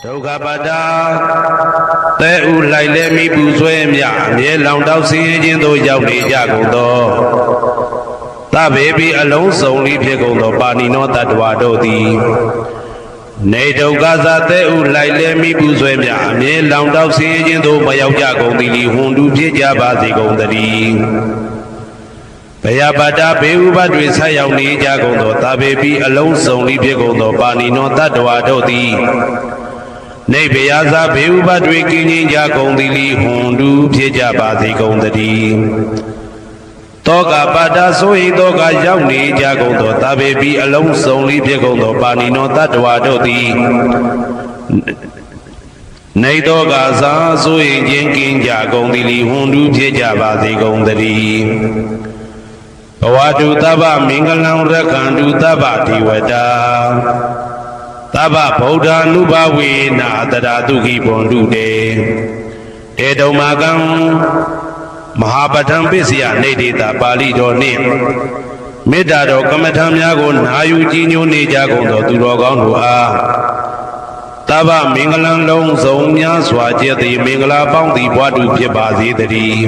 ဒုက္ခပါတာတဲဥလိုက်လဲမိပူဆွဲမြအမြဲလောင်တောက်ဆင်းရဲခြင်းတို့ရောက်နေကြကုန်သောသဗ္ဗေပိအလုံးစုံလိဖြစ်ကုန်သောပါဏိနောတတ္တဝါတို့သည်နေဒုက္ခသာတဲဥလိုက်လဲမိပူဆွဲမြအမြဲလောင်တောက်ဆင်းရဲခြင်းတို့မရောက်ကြကုန်သည်လီဟွန်တူဖြစ်ကြပါစေကုန်သတည်းဘယပါတာဘေဥပတွေဆက်ရောက်နေကြကုန်သောသဗ္ဗေပိအလုံးစုံလိဖြစ်ကုန်သောပါဏိနောတတ္တဝါတို့သည်နေဘယသာဘေဥပတွေကင်းခြင်းကြကုန်သည်လီဟွန်တူဖြစ်ကြပါစေကုန်သတည်းတောကပါတာဆိုဟိတောကရောက်နေကြကုန်သောသဗ္ဗေပိအလုံးစုံလိဖြစ်ကုန်သောပါဏိနောတတ္တဝါတို့သည်နေတောကသာဆိုဟိခြင်းကင်းကြကုန်သည်လီဟွန်တူဖြစ်ကြပါစေကုန်သတည်းဘဝတုသဗ္ဗမင်္ဂလံရက္ခန္တုသဗ္ဗဒေဝတာသဗ္ဗဗုဒ္ဓ ानु ဘဝေနာတရာတုခိဘွန်တုတေတေတုံမာကံမဟာပဋ္ဌံပစ္စယနေတိတာပါဠိတော်နှင့်မေတ္တာတော်ကမ္မထံများကိုနာယူကြည်ညိုနေကြကုန်သောသူတော်ကောင်းတို့အားသဗ္ဗမင်္ဂလံလုံးစုံများစွာကျက်သည်မင်္ဂလာပေါင်းသည်ဘွားတူဖြစ်ပါစေတည်း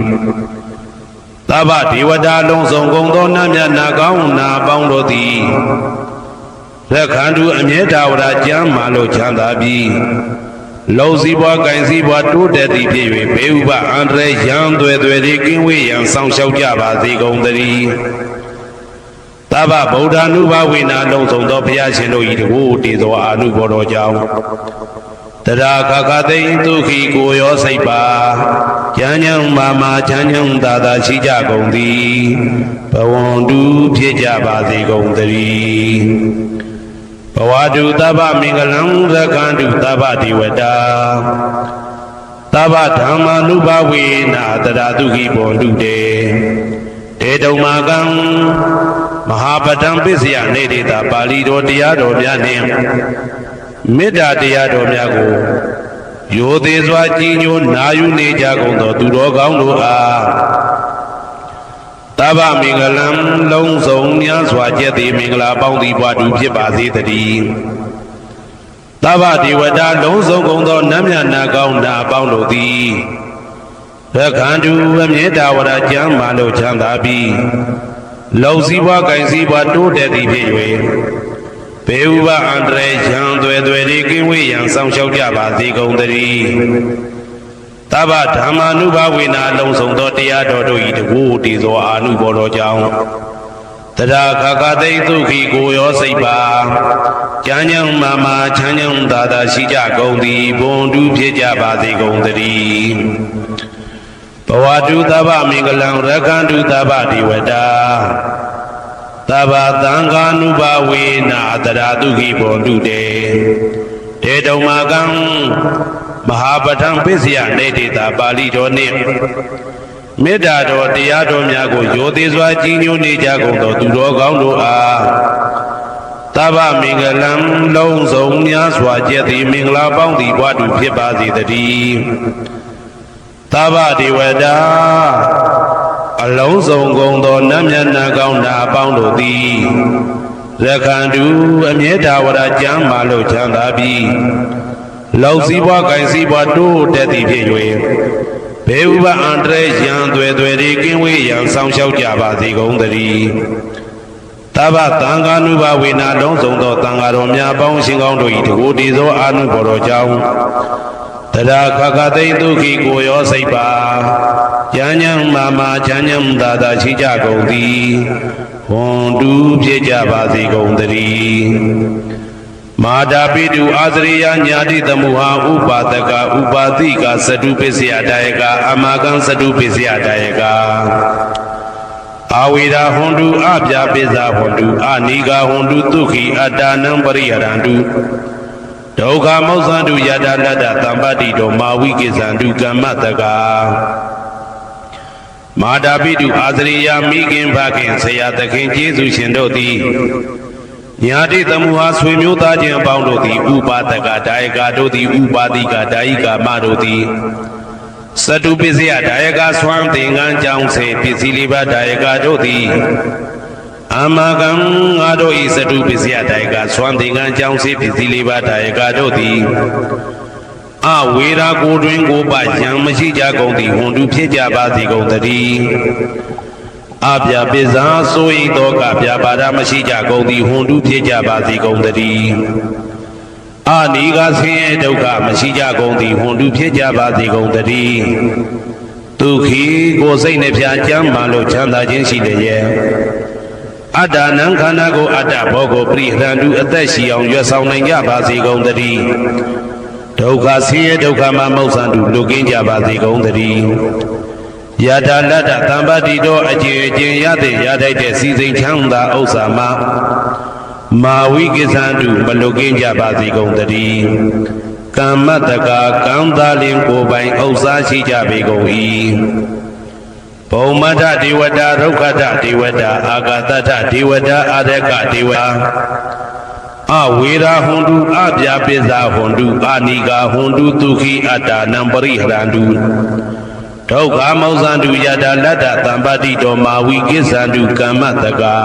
သဗ္ဗဒေဝတာလုံးစုံကုန်သောနတ်မြတ်နာကောင်းနာပေါင်းတို့သည်ရက္ခန္တုအမြဲတဝရကျမ်းမာလို့ချမ်းသာပြီးလုံစည်းပွားကင်စည်းပွားတိုးတက်သည်ဖြစ်၍ဘေဥပအန္တရာယ်ရန်သွဲသွဲတွေကင်းဝေးရန်ဆောင်လျှောက်ကြပါစေကုန်သတည်းသဗ္ဗဗုဒ္ဓ ानु ဘဝေနာလုံးစုံသောဘုရားရှင်တို့၏တကူတည်သောအာနုဘောတော်ကြောင့်တရာခခသိင်ဒုက္ခိကိုရောစိတ်ပါဉာဏ်ဉာဏ်မာမာချမ်းချမ်းသာသာရှိကြကုန်သည်ဘဝန္တုဖြစ်ကြပါစေကုန်သတည်းဘဝတုသဗ္ဗမင်္ဂလံရက္ခန္တုသဗ္ဗဒေဝတာသဗ္ဗဓမ္မာနုဘဝေနာတရာတုခိဘွန်တုတေတေတုံမာကံမဟာပဋ္ဌံပစ္စယနေတိတာပါဠိတော်တရားတော်များနှင့်မေတ္တာတရားတော်များကိုရိုသေစွာကြည်ညိုနာယူနေကြကုန်သောသူတော်ကောင်းတို့အားသဗ္ဗမင်္ဂလံလုံးစုံများစွာကျက်သည်မင်္ဂလာပေါင်းသည်ဘွားတူဖြစ်ပါစေတည်းသဗ္ဗဒေဝတာလုံးစုံကုန်သောနတ်မြတ်နာကောင်းနာပေါင်းတို့သည်ရက္ခန္တုအမြဲတဝရကျမ်းမာလို့ချမ်းသာပြီးလုံစည်းပွားကင်စည်းပွားတိုးတက်သည်ဖြစ်၍ဘေဥပအန္တရာယ်ရန်သွဲသွဲတွေကင်းဝေးရန်ဆောင်လျှောက်ကြပါစေကုန်သတည်းသဗ္ဗဓမ္မာနုဘဝေနာလုံးစုံသောတရားတော်တို့၏တကူတည်သောအာနုဘောတော်ကြောင့်တရာခခသိဒုက္ခိကိုရောစိတ်ပါဉာဏ်ဉာဏ်မာမာချမ်းချမ်းသာသာရှိကြကုန်သည်ဘွန်တူဖြစ်ကြပါစေကုန်သတည်းဘဝတုသဗ္ဗမင်္ဂလံရက္ခန္တုသဗ္ဗဒေဝတာသဗ္ဗသံဃာနုဘဝေနာတရာတုခိဘွန်တုတေတေတုံမာကံမဟာပဋ္ဌံပစ္စယနေတိတာပါဠိတော်နှင့်မေတ္တာတော်တရားတော်များကိုရိုသေစွာကြည်ညိုနေကြကုန်သောသူတော်ကောင်းတို့အားသဗ္ဗမင်္ဂလံလုံးစုံများစွာကျက်သည်မင်္ဂလာပေါင်းသည်ဘွားတူဖြစ်ပါစေတည်းသဗ္ဗဒေဝတာအလုံးစုံကုန်သောနတ်မြတ်နာကောင်းနာပေါင်းတို့သည်ရက္ခန္တုအမြဲတဝရကျမ်းမာလို့ချမ်းသာပြီးလုံစည်းပွားကင်စည်းပွားတိုးတက်သည်ဖြစ်၍ဘေဥပအန္တရာယ်ရန်သွဲသွဲတွေကင်းဝေးရန်ဆောင်လျှောက်ကြပါစေကုန်သတည်းသဗ္ဗသံဃာနုဘဝေနာလုံးစုံသောသံဃာတော်များပေါင်းရှင်ကောင်းတို့၏တကူတည်သောအာနုဘော်တော်ကြောင့်တရာခခသိဒုက္ခိကိုရောစိတ်ပါဉာဏ်ဉာဏ်မာမာချမ်းချမ်းသာသာရှိကြကုန်သည်ဟွန်တူဖြစ်ကြပါစေကုန်သတည်းမာတာပိတုအာသရိယညာတိသမုဟာဥပါဒကဥပါတိကသတုပစ္စယတာယကအမကံသတုပစ္စယတာယကအာဝေရာဟွန်တုအပြာပိဇာဟွန်တုအနိဂါဟွန်တုဒုက္ခိအတ္တနံပရိဟရန္တုဒုက္ခမောဇန္တုယတာလတ္တသံပတ္တိတောမာဝိကိဇန္တုကမ္မတကမာတာပိတုအာသရိယမိခင်ဖခင်ဆရာသခင်ကျေးဇူးရှင်တို့သည်ညာတိသမုဟာဆွေမျိုးသားချင်းအပေါင်းတို့သည်ဥပါဒကဒါယကတို့သည်ဥပါတိကဒါယိကာမတို့သည်သတုပစ္စယဒါယကဆွမ်းသင်္ကန်းကြောင့်စေပစ္စည်းလေးပါးဒါယကတို့သည် Amagang ado isatu pisya daika swantingan jang si pisiliba daika doti Awira kudwin kuba yang masija gongdi hundu pyeja basi gongdari Abya pisa soi toka pya pada masija gongdi hundu pyeja basi gongdari Aniga siye dauka masija gongdi hundu pyeja basi gongdari Tukhi gosai ne pya jang malo chanda jinsi leye Ada nang khana ko ada bogo pri randu atat shi aung ywa saung naing ja ba se kaung tari Dukha siye dukha ma mauk san tu luat kin ja ba se kaung tari Yada lada tambati do aje jin yate yadai de si sein chang da ousa ma Ma wi kisan tu ma luat kin ja ba se kaung tari Kamma taka kaung da lin ko bai ousa shi ja be kaung yi Paumata Dewata Rokata Dewata Agatata Dewata Adeka Dewata Awira Hundu Abya Pisa Hundu Aniga Hundu Tukhi Ada Nambari Harandu Dauka Mausandu Yada Lada Tambati Domawi Kisandu Kamataka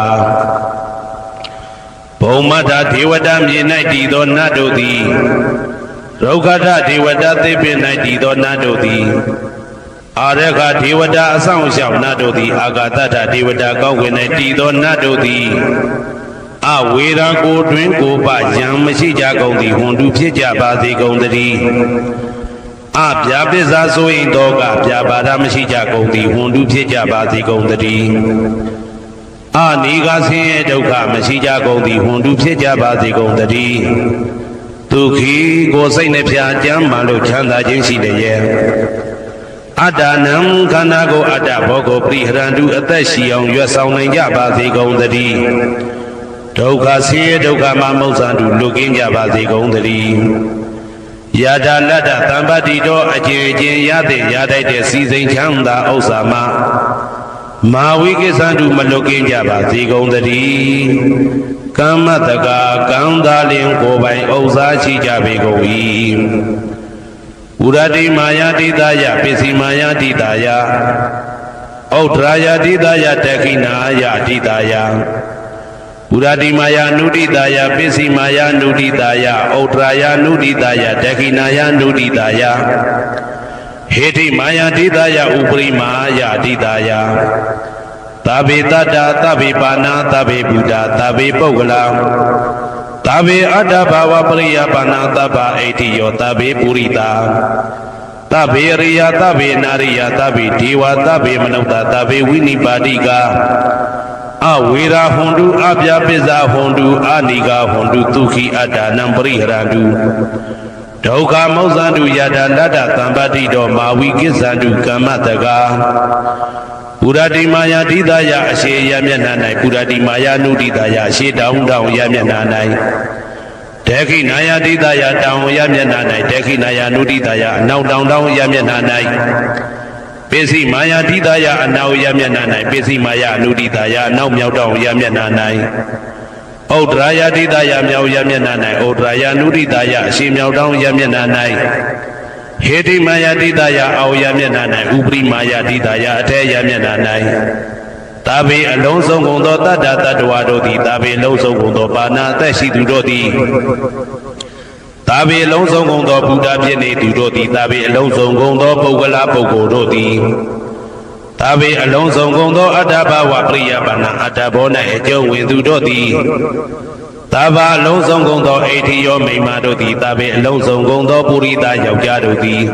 Paumata Dewata Mienai Dido Nadodi Rokata Dewata Tepinai Dido Nadodi Areka Dewata Asang Xiao Nadodi Agatata Dewata Kawinai Dido Nadodi Awira Ko Twin Ko Ba Yang Masija Gongdi Hundu Pyeja Basi Gongdari Abya Pisa Soi Toka Pya Pada Masija Gongdi Hundu Pyeja Basi Gongdari Aniga Siye Dauka Masija Gongdi Hundu Pyeja Basi Gongdari Tukhi Gosai Ne Pya Jang Malo Chanda Jinsi Leye Ada nang khana ko ada bogo pri harandu atat shi aung ywa saung naing ja ba se kaung tari Dukha siye dukha ma mauk san tu luat kin ja ba se kaung tari Yada lada tambati do aje jin yate yadai de si sein chang da ousa ma Ma wi kisan tu ma luat kin ja ba se kaung tari Kamma taka kaung da lin ko bai ousa shi ja be kaung yi Urati Maya Didaya Pisi Maya Didaya Audraya Didaya Tekinaya Didaya Urati Maya Nudidaya Pisi Maya Nudidaya Audraya Nudidaya Tekinaya Nudidaya Heti Maya Didaya Upri Maya Didaya Tabe Tata Tabe Pana Tabe Buddha Tabe Pogala Tabe ada bawa priya pana taba etiyo tabe purita Tabe riya tabe nariya tabe dewa tabe manauta tabe winibadika Awira hundu abya pisa hundu aniga hundu tukhi ada nambari harandu Dauka mausandu yada lada tambati do mawi kisandu kamataka Purati Maya Didaya Ashe Yamyananai Purati Maya Nudidaya Ashe Daung Daung Yamyananai Deki Naya Didaya Daung Yamyananai Deki Naya Nudidaya Nau Daung Daung Yamyananai Pesi Maya Didaya Nau Yamyananai Pesi Maya Nudidaya Nau Miao Daung Yamyananai Audraya Didaya Miao Yamyananai Audraya Nudidaya Ashe Miao Daung Yamyananai Heti Maya Didaya Ao Yamyananai Upri Maya Didaya Ate Yamyananai Tabe Along Song Gong Do Tata Tatwa Do Di Tabe Long Song Gong Do Pana Tat Shi Tu Do Di Tabe Long Song Gong Do Buddha Phit Ne Tu Do Di Tabe Long Song Gong Do Puggala Puggo Do Di Tabe Long Song Gong Do Atta Bawa Priya Pana Atta Bona Ejong Win Tu Do Di Taba Long Song Gong Do Etiyo Meima Do Di Tabe Long Song Gong Do Purita Yaukja Do Di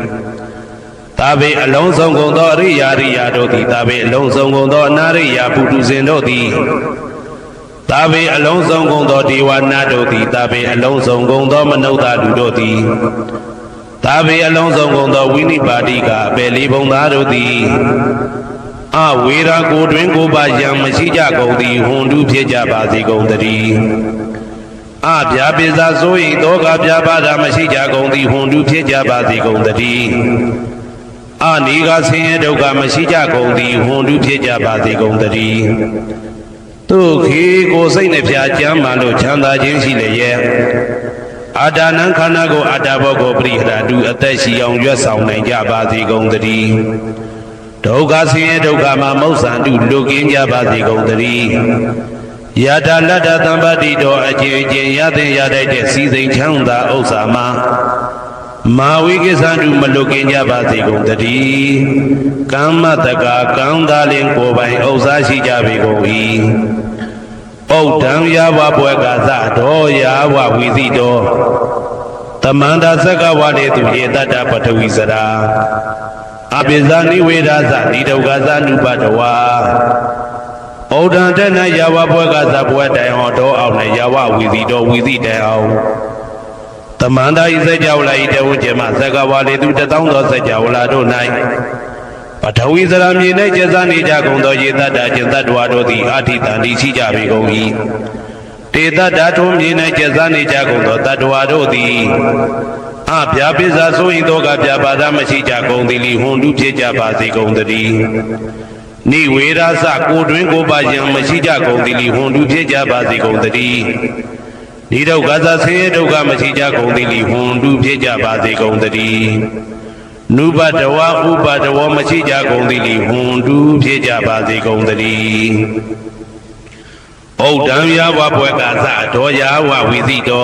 Tabe Long Song Gong Do Riya Riya Do Di Tabe Long Song Gong Do Nariya Putu Sin Do Di Tabe Long Song Gong Do Dewa Na Do Di Tabe Long Song Gong Do Manauta Du Do Di Tabe Long Song Gong Do Winibadika Peli Bong Da Do Di Awira Ko Twin Ko Ba Yang Masija Gongdi Hundu Pyeja Ba Se Kaung Tari Abya Pisa Soi Toka Pya Pada Masija Gongdi Hundu Pyeja Ba Se Kaung Tari Aniga Siye Dauka Masija Gongdi Hundu Pyeja Ba Se Kaung Tari Tukhi Gosai Ne Pya Jang Malo Chanda Jinsi Leye Ada Nang Khana Ko Ada Bogo Pri Harandu Atat Shi Aung Ywa Saung Naing Ja Ba Se Kaung Tari Dukha Siye Dukha Ma Mauk San Tu Luat Kin Ja Ba Se Kaung Tari Yada lada tambadi do ajin yadin yada de season chanda osama. Mawi sandu malukin jabati gondadi. Kama taka kanda lingko by osashi jabi goi. O dam yawa bogaza do yawa wizido. Tamanda saka wale tu yedada patawizara. Abizani wedaza nidogaza nubadawa. Odan dana yawa bogaza boda do out yawa wizido. Tamanda is a jawla ita ujema saka wale tu tatando sa jawla do nai. Patawizara mine jazani jagondo yedada jazadwado di atita nisi jabi goi. Teta dato mine jazani jagondo tatwado di. Abya biza so indoga byabada mashi jagondi li hundu pyeja bazi gondari. Ni wera sa ko twin ko ba yan mashi jagondi li hundu pyeja bazi gondari. Ni dau gaza se dauga mashi jagondi li hundu pyeja bazi gondari. Nuba dawa uba dawa mashi jagondi li hundu pyeja bazi gondari. O dam ya wa bweka sa do ya wa wizido.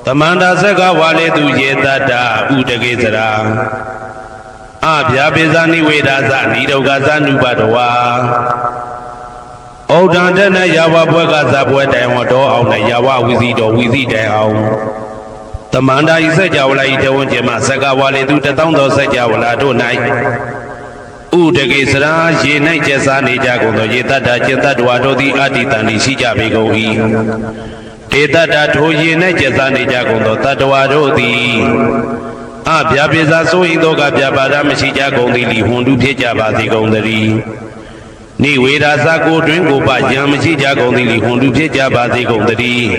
Tamanda saka wale tu yedada udagezara. Abya bezani wedaza nidogaza nubadawa. Odandana yawa bwagaza bwedaywa do auna yawa wizido. Tamanda isa jawla itawon jema saka wale tu tatando sa jawla do nai. Udagezara ye nai jesa ni jagondo yedada jentadwa do di aditani si jabe goi. Teta dato ye ne jazani jagondo tatwado di. Abya biza so indoga byabada mashi jagondi li hundu pyeja bazi gondari. Ni wera sa ko twin ko ba yan mashi jagondi li hundu pyeja bazi gondari.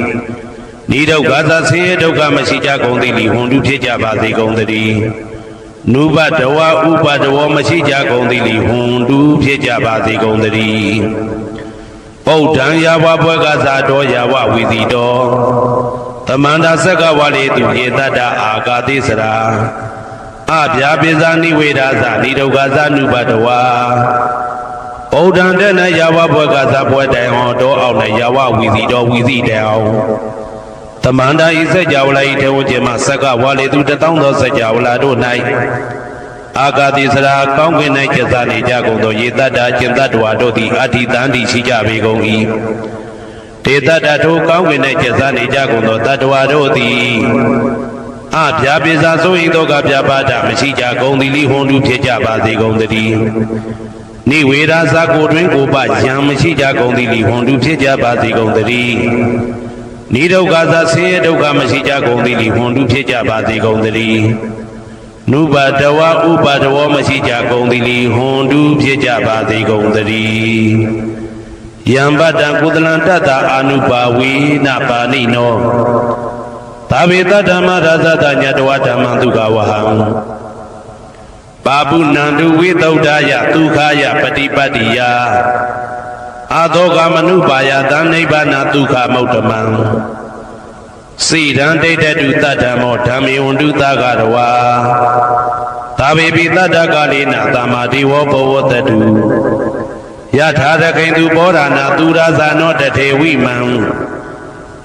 Ni dauga sa se dauga mashi jagondi li hundu pyeja bazi gondari. Nuba dawa uba dawa mashi jagondi li hundu pyeja bazi gondari. Odan yawa bwagaza do yawa wizido. Tamanda saka wale tu yedada agati sara. Abya bizani wedaza nidogaza nubadawa. Odan dana yawa bwagaza bwadayo do auna yawa wizido. Tamanda isa jawla ite ujema saka wale tu tatando sa jawla do nai. Agati sara kaungin nai jazani jagondo yedada jentadwa do di aditandi si jabe goi. Teta dato kaungin nai jazani jagondo tatwa do di. Abya biza so indoga byabada mashi jagondi li hundu pyeja bazi gondari. Ni wera sa ko twin ko ba yan mashi jagondi li hundu pyeja bazi gondari. Ni dauga sa se dauga mashi jagondi li hundu pyeja bazi gondari. Nuba dawa uba dawa mashi jagondi li hundu pyeja bazi gondari. Yambatan kudalan tata anubawi napani no. Tabita dhamma razata nyatwa dhamman duka waham. Babu nandu vidhaudaya dukhaya patipatiya. Adhoga manubaya dhanibana dukha mauttamam. Siddhan deitatu tattamo dhammi undu tagarwa. Tabepi tattakalena tamadiwo bhavatatu. Yathara kintu borana turazano tate wimam.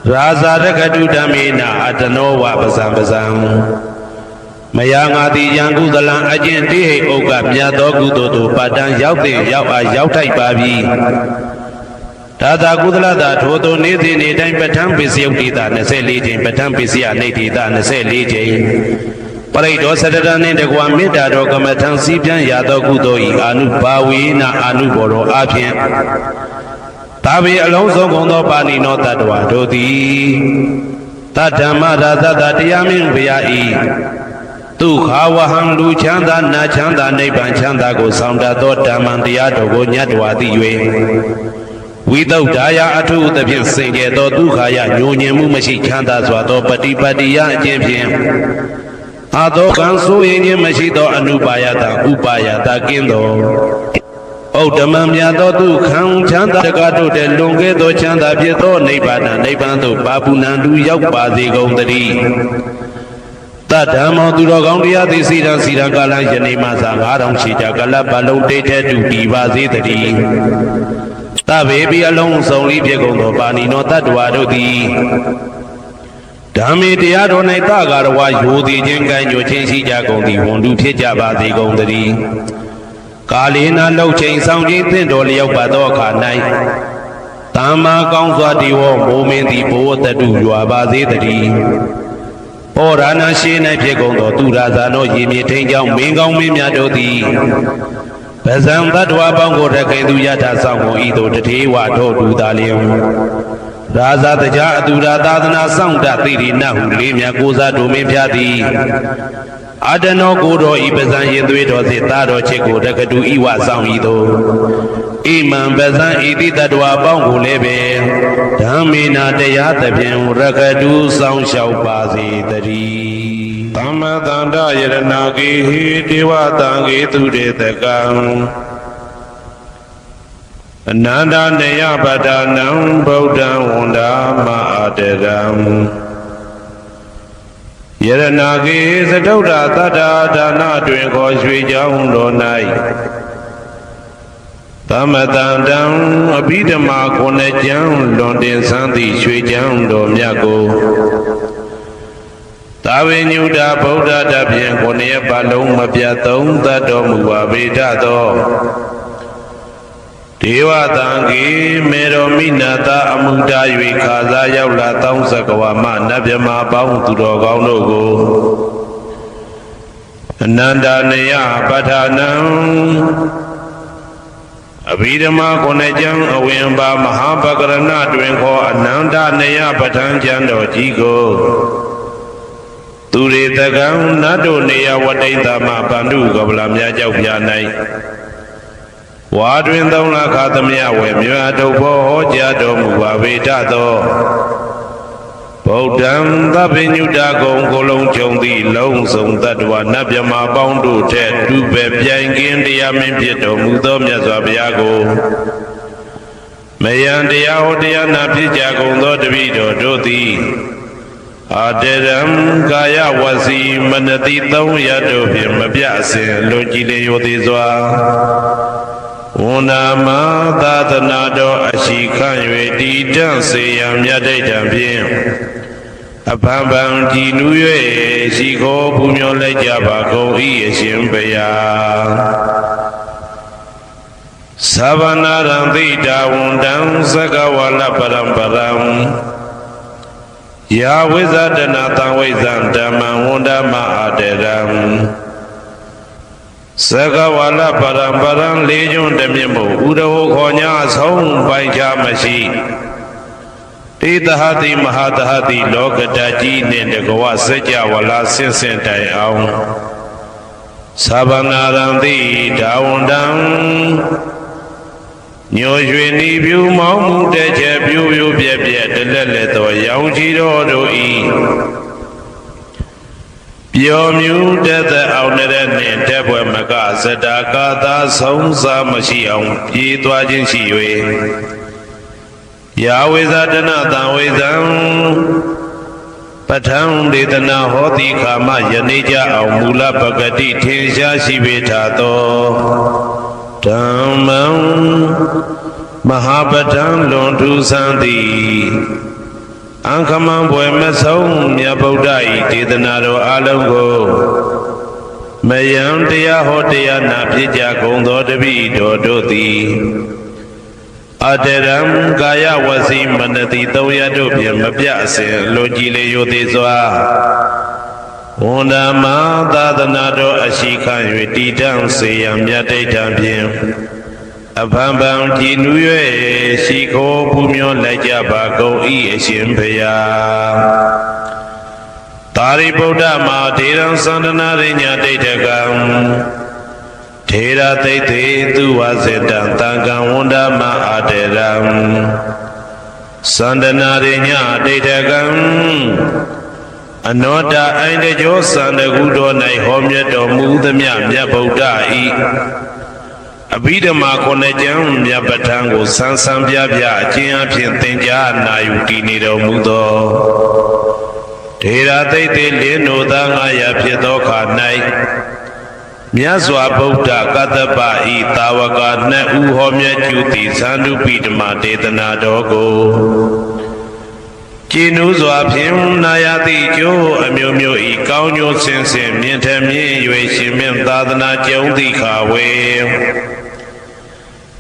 Raza rakatu dhamena atano wa basam. Mayangati yangu dalan ajin tihe oga myato kudodo padan yaute yautai babi. Tata kudala da thoto niti ni time patang pisyukita nase lijin patang pisya nitita nase lijin. Paraido sadadane degwa mita do kamatang sipyan yato kudoi anu bawi na anu boro apyan. Tabi alonso gondo pani no tatwa dodi. Tatama razata tiyamin viyai. Dukha wahang lu chanda na chanda nipan chanda ko saunda do dhaman tiyato ko nyatwa tiyue. Withoudaya atu tapin singye do dukhaya nyonyin mu mashi chanda swa do patipatiya ajin phyin. Ado kanso yin mashi do anupayata upayata kindo. Dhammam yato dukham chanda gato de lunge do chanda pito nipan do babunandu yauk bazi gondari. Taddhammo duro gaundiya di siran kalan yani masa ngarang shija kala balong dete du di bazi tadi. တဗေပိအလုံးစုံလိဖြစ်ကုန်သောပါဏိနောတတ္တဝါတို့သည်ဓမ္မေတရားတော်၌တကာရဝယိုသည်ခြင်းကံညွှန်ခြင်းရှိကြကုန်သည်ဝန်တုဖြစ်ကြပါစေကုန်သတည်းကာလေနာလှုပ်ချိန်ဆောင်ခြင်းသင့်တော်လျောက်ပါသောအခါ၌သမ္မာကောင်းစွာဒီဝမိုးမင်းသည်ဘိုးတတုရွာပါစေတည်းဩရဏရှိ၌ဖြစ်ကုန်သောသူရာဇာတို့ရေမြေထိန်ကြောင့်မင်းကောင်းမင်းများတို့သည်ပဇံတတ္တဝါပေါင်းကိုရခိုင်သူယထာဆောင်ကိုဤသို့တထေဝထို့တူသာလျင်ရာဇာတကြအတူရာသာသနာဆောင်တသိရိနဟုလေးမြတ်ကိုစားတို့မင်းဖျားသည်အာတနောကိုတော်ဤပဇံရင်သွေးတော်စေသားတော်ချစ်ကိုတက္ကတူဤဝဆောင်ဤသို့ဣမံပဇံဤတိတတ္တဝါပေါင်းကိုလည်းပဲဓမ္မေနာတရားသဖြင့်ရက္ခတူဆောင်လျှောက်ပါစေတည်းသမ္မတန္တယရဏဂေဟိဒေဝတံဂေသူရေတကံအနန္တနေယပဒနံဗုဒ္ဓံဝန္ဒာမအာတရံယရဏဂေသတုဒ္ဓသတ္တဒါနတွင်ခေါ်ရွှေကြောင်းတော်၌သမတန္တံအဘိဓမ္မာခုနှစ်ကျမ်းလွန်တင်ဆန်းသည့်ရွှေကျမ်းတော်မြတ်ကိုသာဝေညုတာဗုဒ္ဓတဖြင့်ခုနှစ်ရက်ပတ်လုံးမပြတ်သုံးသတ်တော်မူပါပေတတ်သောဒေဝတံဂေမေရောမိနာတာအမှုတာ၍ခါစားရောက်လာတောင်းစကဝါမနတ်မြမာပေါင်းသူတော်ကောင်းတို့ကိုအနန္တနေယပဋ္ဌာနံအဘိဓမ္မာခုနှစ်ကျမ်းအဝင်ပါမဟာပကရဏတွင်ခေါ်အနန္တနေယပဋ္ဌာန်းကျမ်းတော်ကြီးကိုသူရေတကံနတ်တို့နေယဝတိတမဗန္ဓုကပလာများကြောက်ပြ၌ဝါတွင်သုံးလခါသမျှဝေမြတ်ထုတ်ဖို့ဟောကြားတော်မူပါပေတတ်သောဗုဒ္ဓံသဗ္ဗညုတကုံကိုလုံးကြုံသည့်လုံးစုံတတ္တဝနတ်မြမာပေါင်းတို့ထက်တူပဲပြိုင်ကင်းတရားမင်းဖြစ်တော်မူသောမြတ်စွာဘုရားကိုမယံတရားဟောတရားနာဖြစ်ကြကုန်သောတပည့်တော်တို့သည်အာတရံကာယဝစီမနတိ300တို့ဖြင့်မပြအစဉ်လွန်ကြည်လျောသေးစွာဝန္ဒာမသာသနာတော်အရှိခန့်၍တည်တံ့စေရန်မြတ်ဒိဋ္ဌံဖြင့်အဖန်ဖန်ကြည်နူး၍ရှိခိုးပူမျောလိုက်ကြပါကုန်၏အရှင်ဘုရားသဗ္ဗနာရံသိတာဝန္တံသကဝါလပရံပရံယာဝိဇာတနာတံဝိဇံဓမ္မံဝန္ဒမအာတရံသကဝါလပရံပရံလေးကျွန်းတမြင့်မို့ဥဒဟောခေါ်ညာဆုံးပိုင်ချမရှိတေတဟတိမဟာတဟတိလောကတကြီးနှင့်တကဝစัจ java လာဆင့်ဆင့်တိုင်အောင်သဗ္ဗနာရံတိဒါဝန္တံညိုရွှေနီပြူမောင်းမှုတဲ့ချက်ပြူပြူပြက်ပြက်တလက်လက်သောရောင်ချီတော်တို့ဤပျော်မြူတတ်တဲ့အောင်တဲ့နှင့်တက်ပွဲမကဇတာကာသာဆုံးစားမရှိအောင်ပြေးသွားခြင်းရှိ၍ယာဝေဇာတနာတံဝေဇံပဋ္ဌံဒေသနာဟောတိခာမယနေ့ကြအောင်မူလပဂတိထင်ရှားရှိပေထာသောဓမ္မံမဟာပဋ္ဌံလွန်ထူးဆန်းသည်အံခမံဘွယ်မဆုံးမြတ်ဗုဒ္ဓ၏ဒေသနာတော်အလုံးကိုမယံတရားဟောတရားနာဖြစ်ကြကုန်သောတပည့်တော်တို့သည်အတရံကာယဝစီမနတိ300တို့ဖြင့်မပြအစဉ်လွန်ကြည်လေရိုသေးစွာဝန္ဒမသာသနာတော်အရှိခန့်၍တည်တံ့စေရန်မြတ်ဒိဋ္ဌံဖြင့်အဖန်ဖန်ကြည်နူး၍ရှိခိုးပူမျောလိုက်ကြပါကုန်၏အရှင်ဘုရားသာရိပုတ္တမထေရံသန္တနာရိညာဒိဋ္ဌကံထေရသိသိသူဝစေတံတံကံဝန္ဒမအာတရံသန္တနာရိညာဒိဋ္ဌကံအနောတအိုင်တကျော်သန္တကုတော်၌ဟောမြတ်တော်မူသမျှမြတ်ဗုဒ္ဓဤအဘိဓမ္မာခုနှစ်ကျမ်းမြတ်ပဋ္ဌာန်းကိုဆန်းဆန်းပြပြအကျဉ်းအဖြစ်သင်ကြားနာယူတည်နေတော်မူသောထေရသိသိလင်းတို့သား900ဖြစ်သောခါ၌ မြတ်စွာဘုရားကတ္တပဤတာဝကနှစ်ဦးဟောမြတ်ကျူသည်သန္တုပိဓမ္မဒေသနာတော်ကိုကျင့်ဥစွာဖြင့်နာယတိကျိုးအမျိုးမျိုးဤကောင်းကျိုးဆင်းဆင်းမြင့်ထမြင့်၍ရှင်မြတ်သာသနာကျုံသည့်ခါဝေ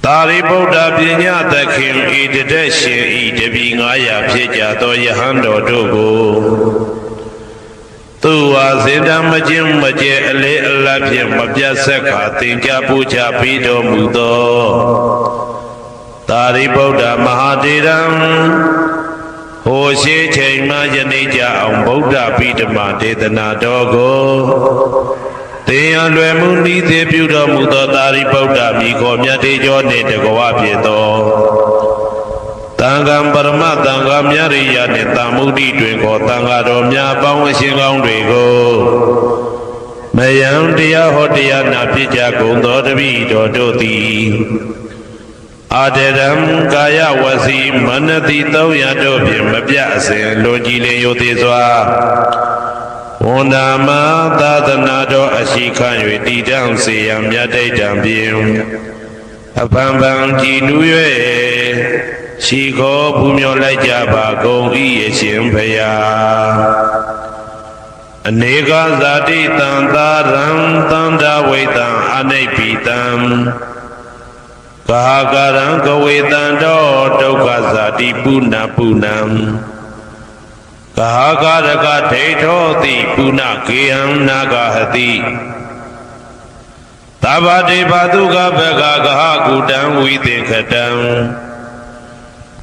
သာရိပုတ္တပညာသခင်ဤတသက်ရှင်ဤတပည့်900ဖြစ်ကြသောယဟန်တော်တို့ကိုသူဝါစေတမခြင်းမကျဲအလေးအလတ်ဖြင့်မပြတ်ဆက်ခါသင်္ကြပူချပြီးတော်မူသောသာရိပုတ္တမဟာတေရံဟိုရှိချိန်မှယနေ့ကြအောင်ဗုဒ္ဓပိဓမ္မဒေသနာတော်ကိုသင်ရလွယ်မှုဤသေးပြုတော်မူသောသာရိပုတ္တမိခေါ်မြတ်တေကျော်နှင့်တကွာဖြစ်သောတန်ခါပရမတန်ခါမြရိယနှင့်တမ္မုဒ္ဒိတွင်ခေါ်တန်ခါတော်များပေါင်းရှင်ကောင်းတွေကိုမယံတရားဟောတရားနာဖြစ်ကြကုန်သောတပည့်တော်တို့သည်အာတရံကာယဝစီမနတိ300တို့ဖြင့်မပြအစဉ်လွန်ကြည်လင်ယုသေးစွာဝန္ဒာမသာသနာတော်အရှိခံ၍တည်တံ့စေရန်မြတ်တိတ်တံဖြင့်အဖန်ဖန်ကြည်နူး၍ရှိခေါ်ပူမျောလိုက်ကြပါကုန်၏အရှင်ဘုရားအနေကဇာတိတံသာရံသန္တာဝိတံအနိဗ္ဗိတံကာကရံကဝေတံတောဒုက္ခဇာတိပုဏ္ဏပုဏ္ဏံကာကရကဒိဋ္ဌောတိပုဏ္ဏကေယံနာဂဟတိသဗ္ဗတေဘသုကဘဂကဟကုတံဝိသင်္ခတံ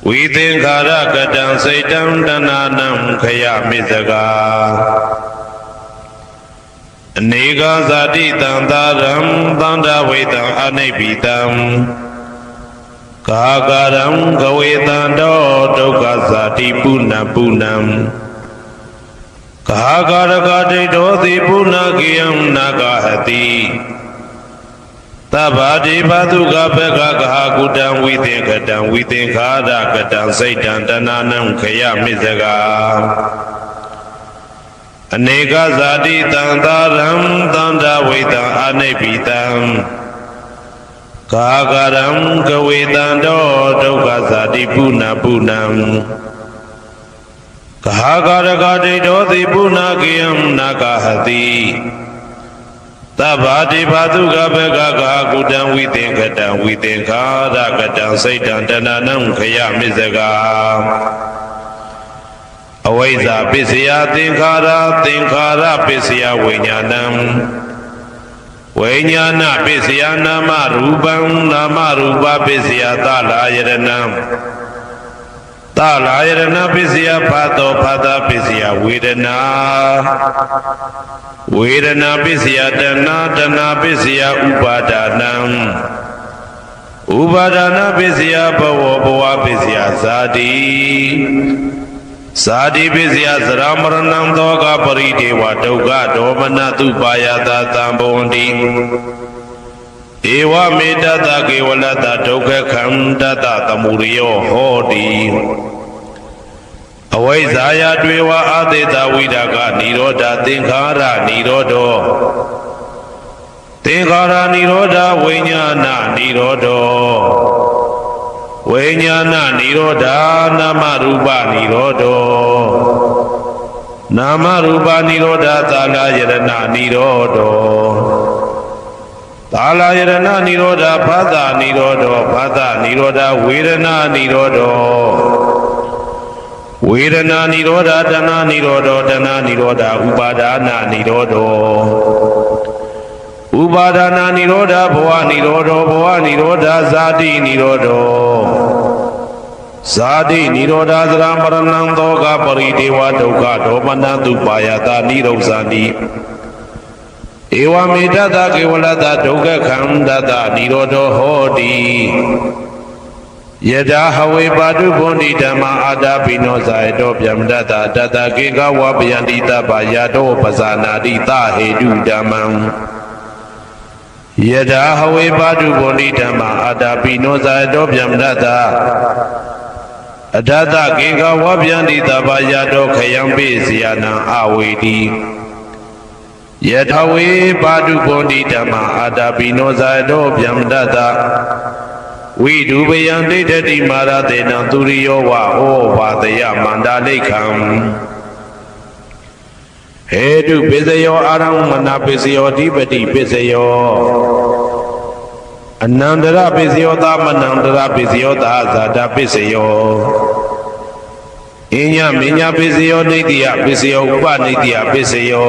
ဝိသင်္ခာရကတံစိတ်တံတဏနံခယမိစကာအနေကဇာတိတံသာရံသန္တာဝိတံအနိဗ္ဗိတံကာကရံကဝေတံတောဒုက္ခဇာတိပုဏ္ဏပုဏ္ဏံကာကရကဒိဋ္ဌောတိပုဏ္ဏကေယံနာဂဟတိသဗ္ဗတိဘသုကဘဂကဟကုတံဝိသင်္ခတံဝိသင်္ခာရကတံစိတ်တံတဏနံခယမိစကာအနေကဇာတိတံသာရံသန္တာဝိတံအနိဗ္ဗိတံကာကရံကဝေတံတောဒုက္ခဇာတိပုဏ္ဏပုဏ္ဏံကာကရကဒိဋ္ဌောတိပုဏ္ဏကေယံနာဂဟတိသဗ္ဗတိဘသုကဘဂကကုတံဝိသင်္ခတံဝိသင်္ခာရကတံစိတ်တံတဏနံခယမိစကာအဝိဇ္ဇာပစ္စယသင်္ခါရသင်္ခါရပစ္စယဝိညာဏံဝိညာဏပစ္စယနာမရူပံနာမရူပပစ္စယသလာယရဏံသလာယရဏပစ္စယဖတ်သောဖတ်တာပစ္စယဝေဒနာဝေဒနာပစ္စယတဏတဏပစ္စယဥပါဒနံဥပါဒနာပစ္စယဘဝဘဝပစ္စယဇာတိဇာတိပစ္စယသရမရဏံသောကပရိဒေဝဒုက္ခဒေါမနတုပါယတာသံဘဝန္တိဧဝမေတ္တကေဝလတ္တဒုက္ခခန္တတသမုရိယောဟောတိအဝိဇ္ဇာယတွေဝအာသေတဝိဒါကနိရောဓသင်္ခါရနိရောဓောသင်္ခါရနိရောဓဝိညာဏနိရောဓောဝိညာဏနိရောဓနာမရူပနိရောဓောနာမရူပနိရောဓသာလယရဏနိရောဓောသာလယရဏနိရောဓဖသနိရောဓောဖသနိရောဓဝေဒနာနိရောဓောဝေဒနာနိရောဓတဏနိရောဓတဏနိရောဓဥပါဒနာနိရောဓဥပါဒနာနိရောဓဘဝနိရောဓဘဝနိရောဓဇာတိနိရောဓဇာတိနိရောဓသရမရဏံသောကပရိဒေဝဒုက္ခဒေါမနတုပါယတာနိရောဇာတိဧဝမေတ္တကေဝလတ္တဒုက္ခခန္တတနိရောဓဟောတိယထာဟဝေပါတုဘုန်တိဓမ္မာအာတာပိနောဇာယတောဗျမတ္တတတကေကဝပယန္တိတပယတောပဇာနာတိသဟေတုဓမ္မံယထာဟဝေပါတုဘုန်တိဓမ္မာအာတာပိနောဇာယတောဗျမတ္တအတတကေကဝပယန္တိတပယတောခယံပိစီယနံအဝေတိယ Yatawe Padu Bondi Dhamma Adabino Zaido Byamdata We do Bayan Data Di Maratena Turiyo Wa O Vadaya Mandalekam Hedu Bizayo Aram Manapizio Dibati Bizayo Anandara Biziota Manandara Biziota Zada Bizayo Inya Minya Bizio Nidia Bizio Upa Nidia Bizio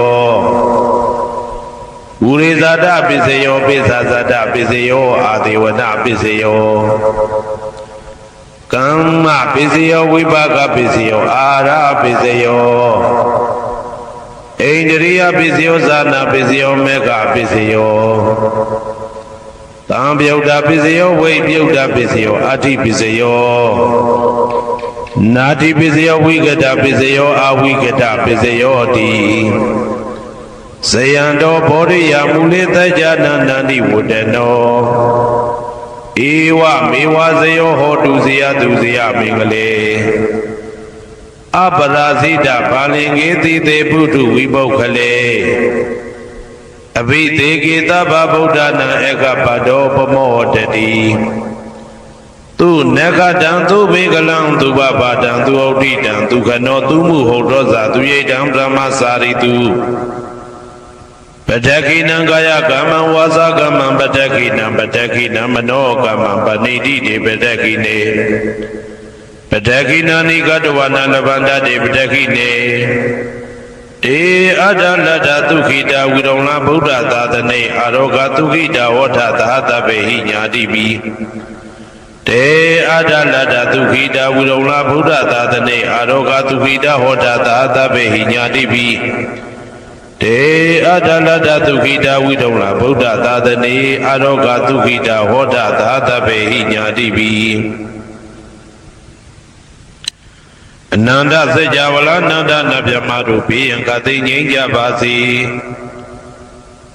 Urizada Bizio Bizazada Bizio Adiwana Bizio Kama Bizio Wibaga Bizio Ara Bizio Indriya Bizio Zana Bizio Mega Bizio Tambiuda Bizio Weibuda Bizio Ati Bizio Nati Bizio Wigada Bizio Awigada Bizio Di Sayando Bodiya Mulita Jana Nandi Wudeno Iwa Miwa Zio Hoduzia Duzia Mingale Abarazida Palingiti De Budu Wibokale Abite Gita Babudana Eka Pado Pomodadi Tu nega dan tu begalang tu baba dan tu audi dan tu kano tu muhodoza tu ye dan brahma sari tu Badaki nangaya gaman wasa gaman badaki na mano gaman banidi de badaki ne Badaki nani gadwana lavanda de badaki ne E adalada tu kita wirona buddha dadane aroga tu kita wata tahata behi nyadi bi Te adalada tukhida wirona buddha dadane aroga tukhida hoda dada behi nyadi bi Te adalada tukhida wirona buddha dadane aroga tukhida hoda dada behi nyadi bi Ananda Sejavala Nanda Nabyamadu Piyankati Nyingya Basi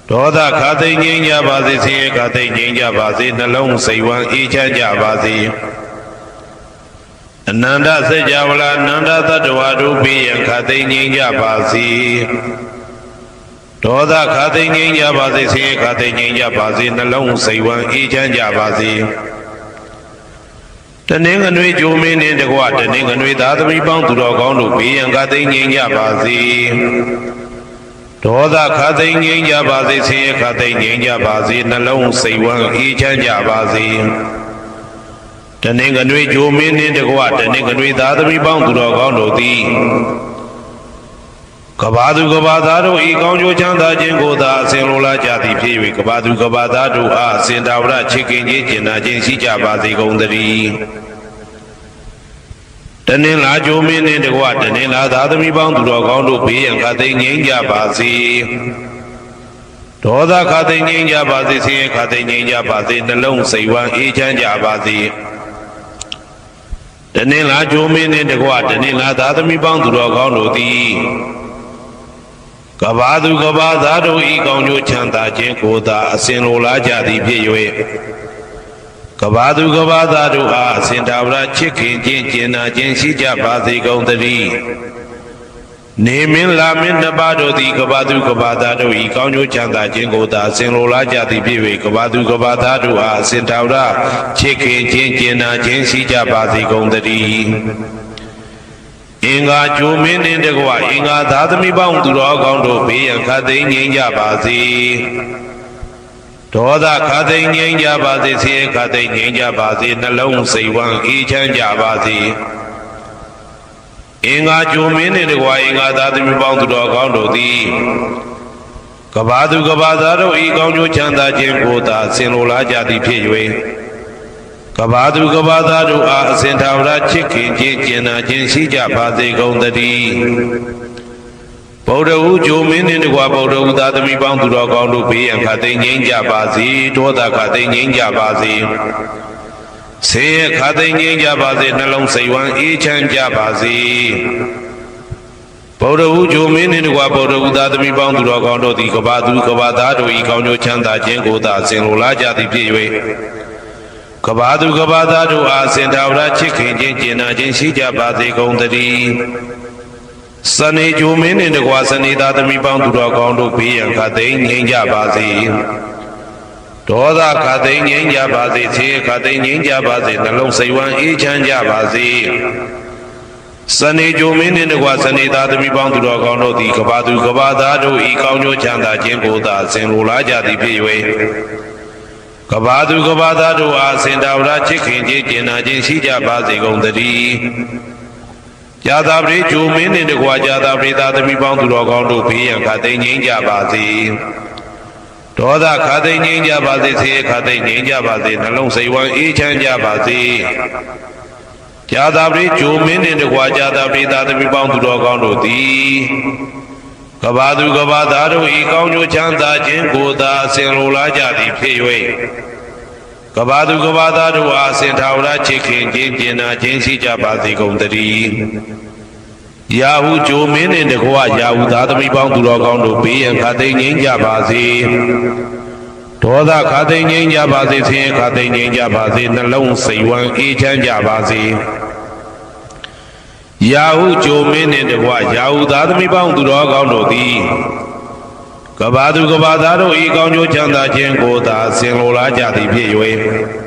Doda Kati Nyingya Basi Siye Kati Nyingya Basi Nalong Saiwan Ichanja Basi Ananda Sejavala Nanda Tadwadu Piyankati Nyingya Basi Doda Kati Nyingya Basi Siye Kati Nyingya Basi Nalong Saiwan Ichanja Basi Taning and we Jumin in the Guataning and with other rebound to Rogondo be and Gating in Yabazi. Toda cutting in Yabazi, see a cutting in Yabazi, and alone say one each and Yabazi. Taning and we Jumin in the Guataning and with other rebound to Rogondo thee. Kabadu Gabadaro, Egonjo Chanda Jingoda, Senula Jati Pivi, Kabadu Gabadado, Sendavra, Chicken, Jina, Jinsi Jabazi Gondari. Tanila Jomin in the Guatanila, the other rebound to Rogondo P and Cutting in Jabazi. Toda Cutting in Jabazi, see Cutting in Jabazi, the lone say one each and Jabazi. Tanila Jomin in the Guatanila, the other rebound to Rogondo D. Kabadu Gabadado Egonjo Chanda Jingoda, Senula Jati Piwe. Kabadu Gabadado Sendavra Chicken Jinjina Jinsi Jabazi Gondari. Namin Lamin Nabado di Kabadu Gabadado Egonjo Chanda Jingoda, Senula Jati Piwe, Kabadu Gabadado Sendavra Chicken Jinjina Jinsi Jabazi Gondari. Inga Jumin in the Gua, Inga Dadami bound to Rogondo Bay and Cutting in Yabazi. Toda Cutting in Yabazi, see Cutting in Yabazi, and alone say one each and Yabazi. Inga Jumin in the Gua, Inga Dadami bound to Rogondo D. Kabadu Gabadaro, Egonjo Chanda Jingoda, Senula Jati Piwe. Kabadu Gabadado Sentavra Chicken Jinjina Jinsi Jabazi Gondari. Boda Ujumin in the Guabodo Dadami bound to Rogondo P and Cutting in Jabazi, Toda Cutting in Jabazi. Say Cutting in Jabazi, Nalong say one each and Jabazi. Boda Ujumin in the Guabodo Dadami bound to Rogondo, the Kabadu Gabadado, Egonjo Chanda Jingoda, Senula Jati Piwe. Kabadu Gabadado Sendavra Chicken Jinjina Jinsi Jabazi Gondari. Sani Jumin in the Guasanida, the Mipang to Rogondo, and Katin Ninja Bazi. Toda Katin Ninja Bazi, Katin Ninja Bazi, the Long Saiwan each and Jabazi. Sani Jumin in the Guasanida, the Mipang to Rogondo, the Kabadu Kabada, Ikanyo Chanda, Jimboda, Senulaja, the Piway. Kabadu Kabada, Asenda, Chicken, Jina, Jinsija Bazi, Gondari. Yadabri Jumin in the Guajadabri that we bound to Rogondo P and Kate Ninja Bazi. Toda Kate Ninja Bazi, Kate Ninja Bazi, Nalong Saiwan each and Jabazi. Yadabri Jumin in the Guajadabri that we bound to Rogondo D. Kabadu Gabadaro, Ikanyo Chanda, Jingoda, Senula Jadi Piway. Kabadu Gabadaro, Sentaura Chicken, Jina, Jinsi Jabazi Gondari. Yahoo Jumin in the Goa Yahoo that we bound to Rogondo B and Kate Ninja Bazi. Toda Kate Ninja Bazi, Kate Ninja Bazi, Nalong Saiwan each and Jabazi. Yahoo Jumin in the Goa Yahoo that we bound to Rogondo D. Kabadu Gabadaro, Ikanyo Chanda, Jingoda, Senula Jadi Piway.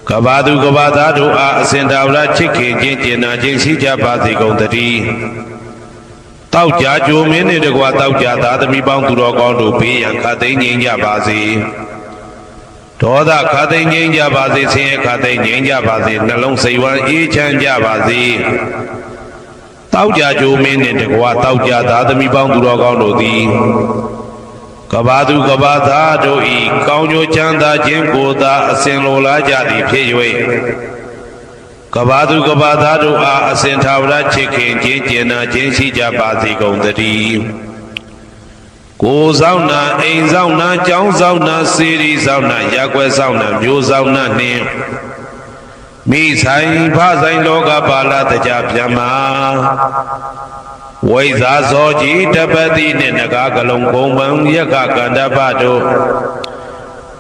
Kabadu Gabadado, Sentaura Chicken, Jina, Jinsi Jabazi Gondari. Tauja Jumin in the Guatauja that we bound to Rogondo P and Kate Ninja Bazi. Toda Kate Ninja Bazi, Kate Ninja Bazi, Nalong Saiwan each and Jabazi. Tauja Jumin in the Guatauja that we bound to Rogondo D. Kabadu Gabadado, Kanyo Chanda, Jingoda, Senlola Jadi Piway. Kabadu Gabadado, Sentaura Chicken, Jina, Jinsi Jabazi Gondari. Go Zauna, Ain Zauna, Jang Zauna, Siri Zauna, Yakwe Zauna, Mu Zauna name. Mi Sain Pazain Loga Bala the Japjama. Waiza Soji, Tabati, Nagagalong Gomang, Yakakandabado.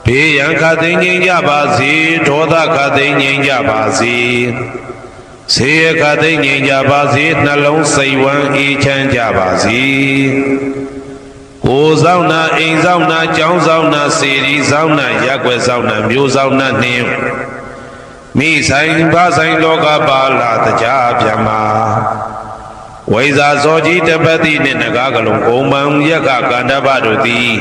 Piyan Katin Yabazi, Toda Katin Yabazi. Se Katin Yabazi, Nalong Saiwan, each and Jabazi. Go Zauna, In Zauna, Jang Zauna, Siri Zauna, Yakwe Zauna, Mu Zauna name. Mi Sain Pazain Loga Bala, the Japjama. Waiza Soji Tabati Nagagalong Gomang Yakakandabado D.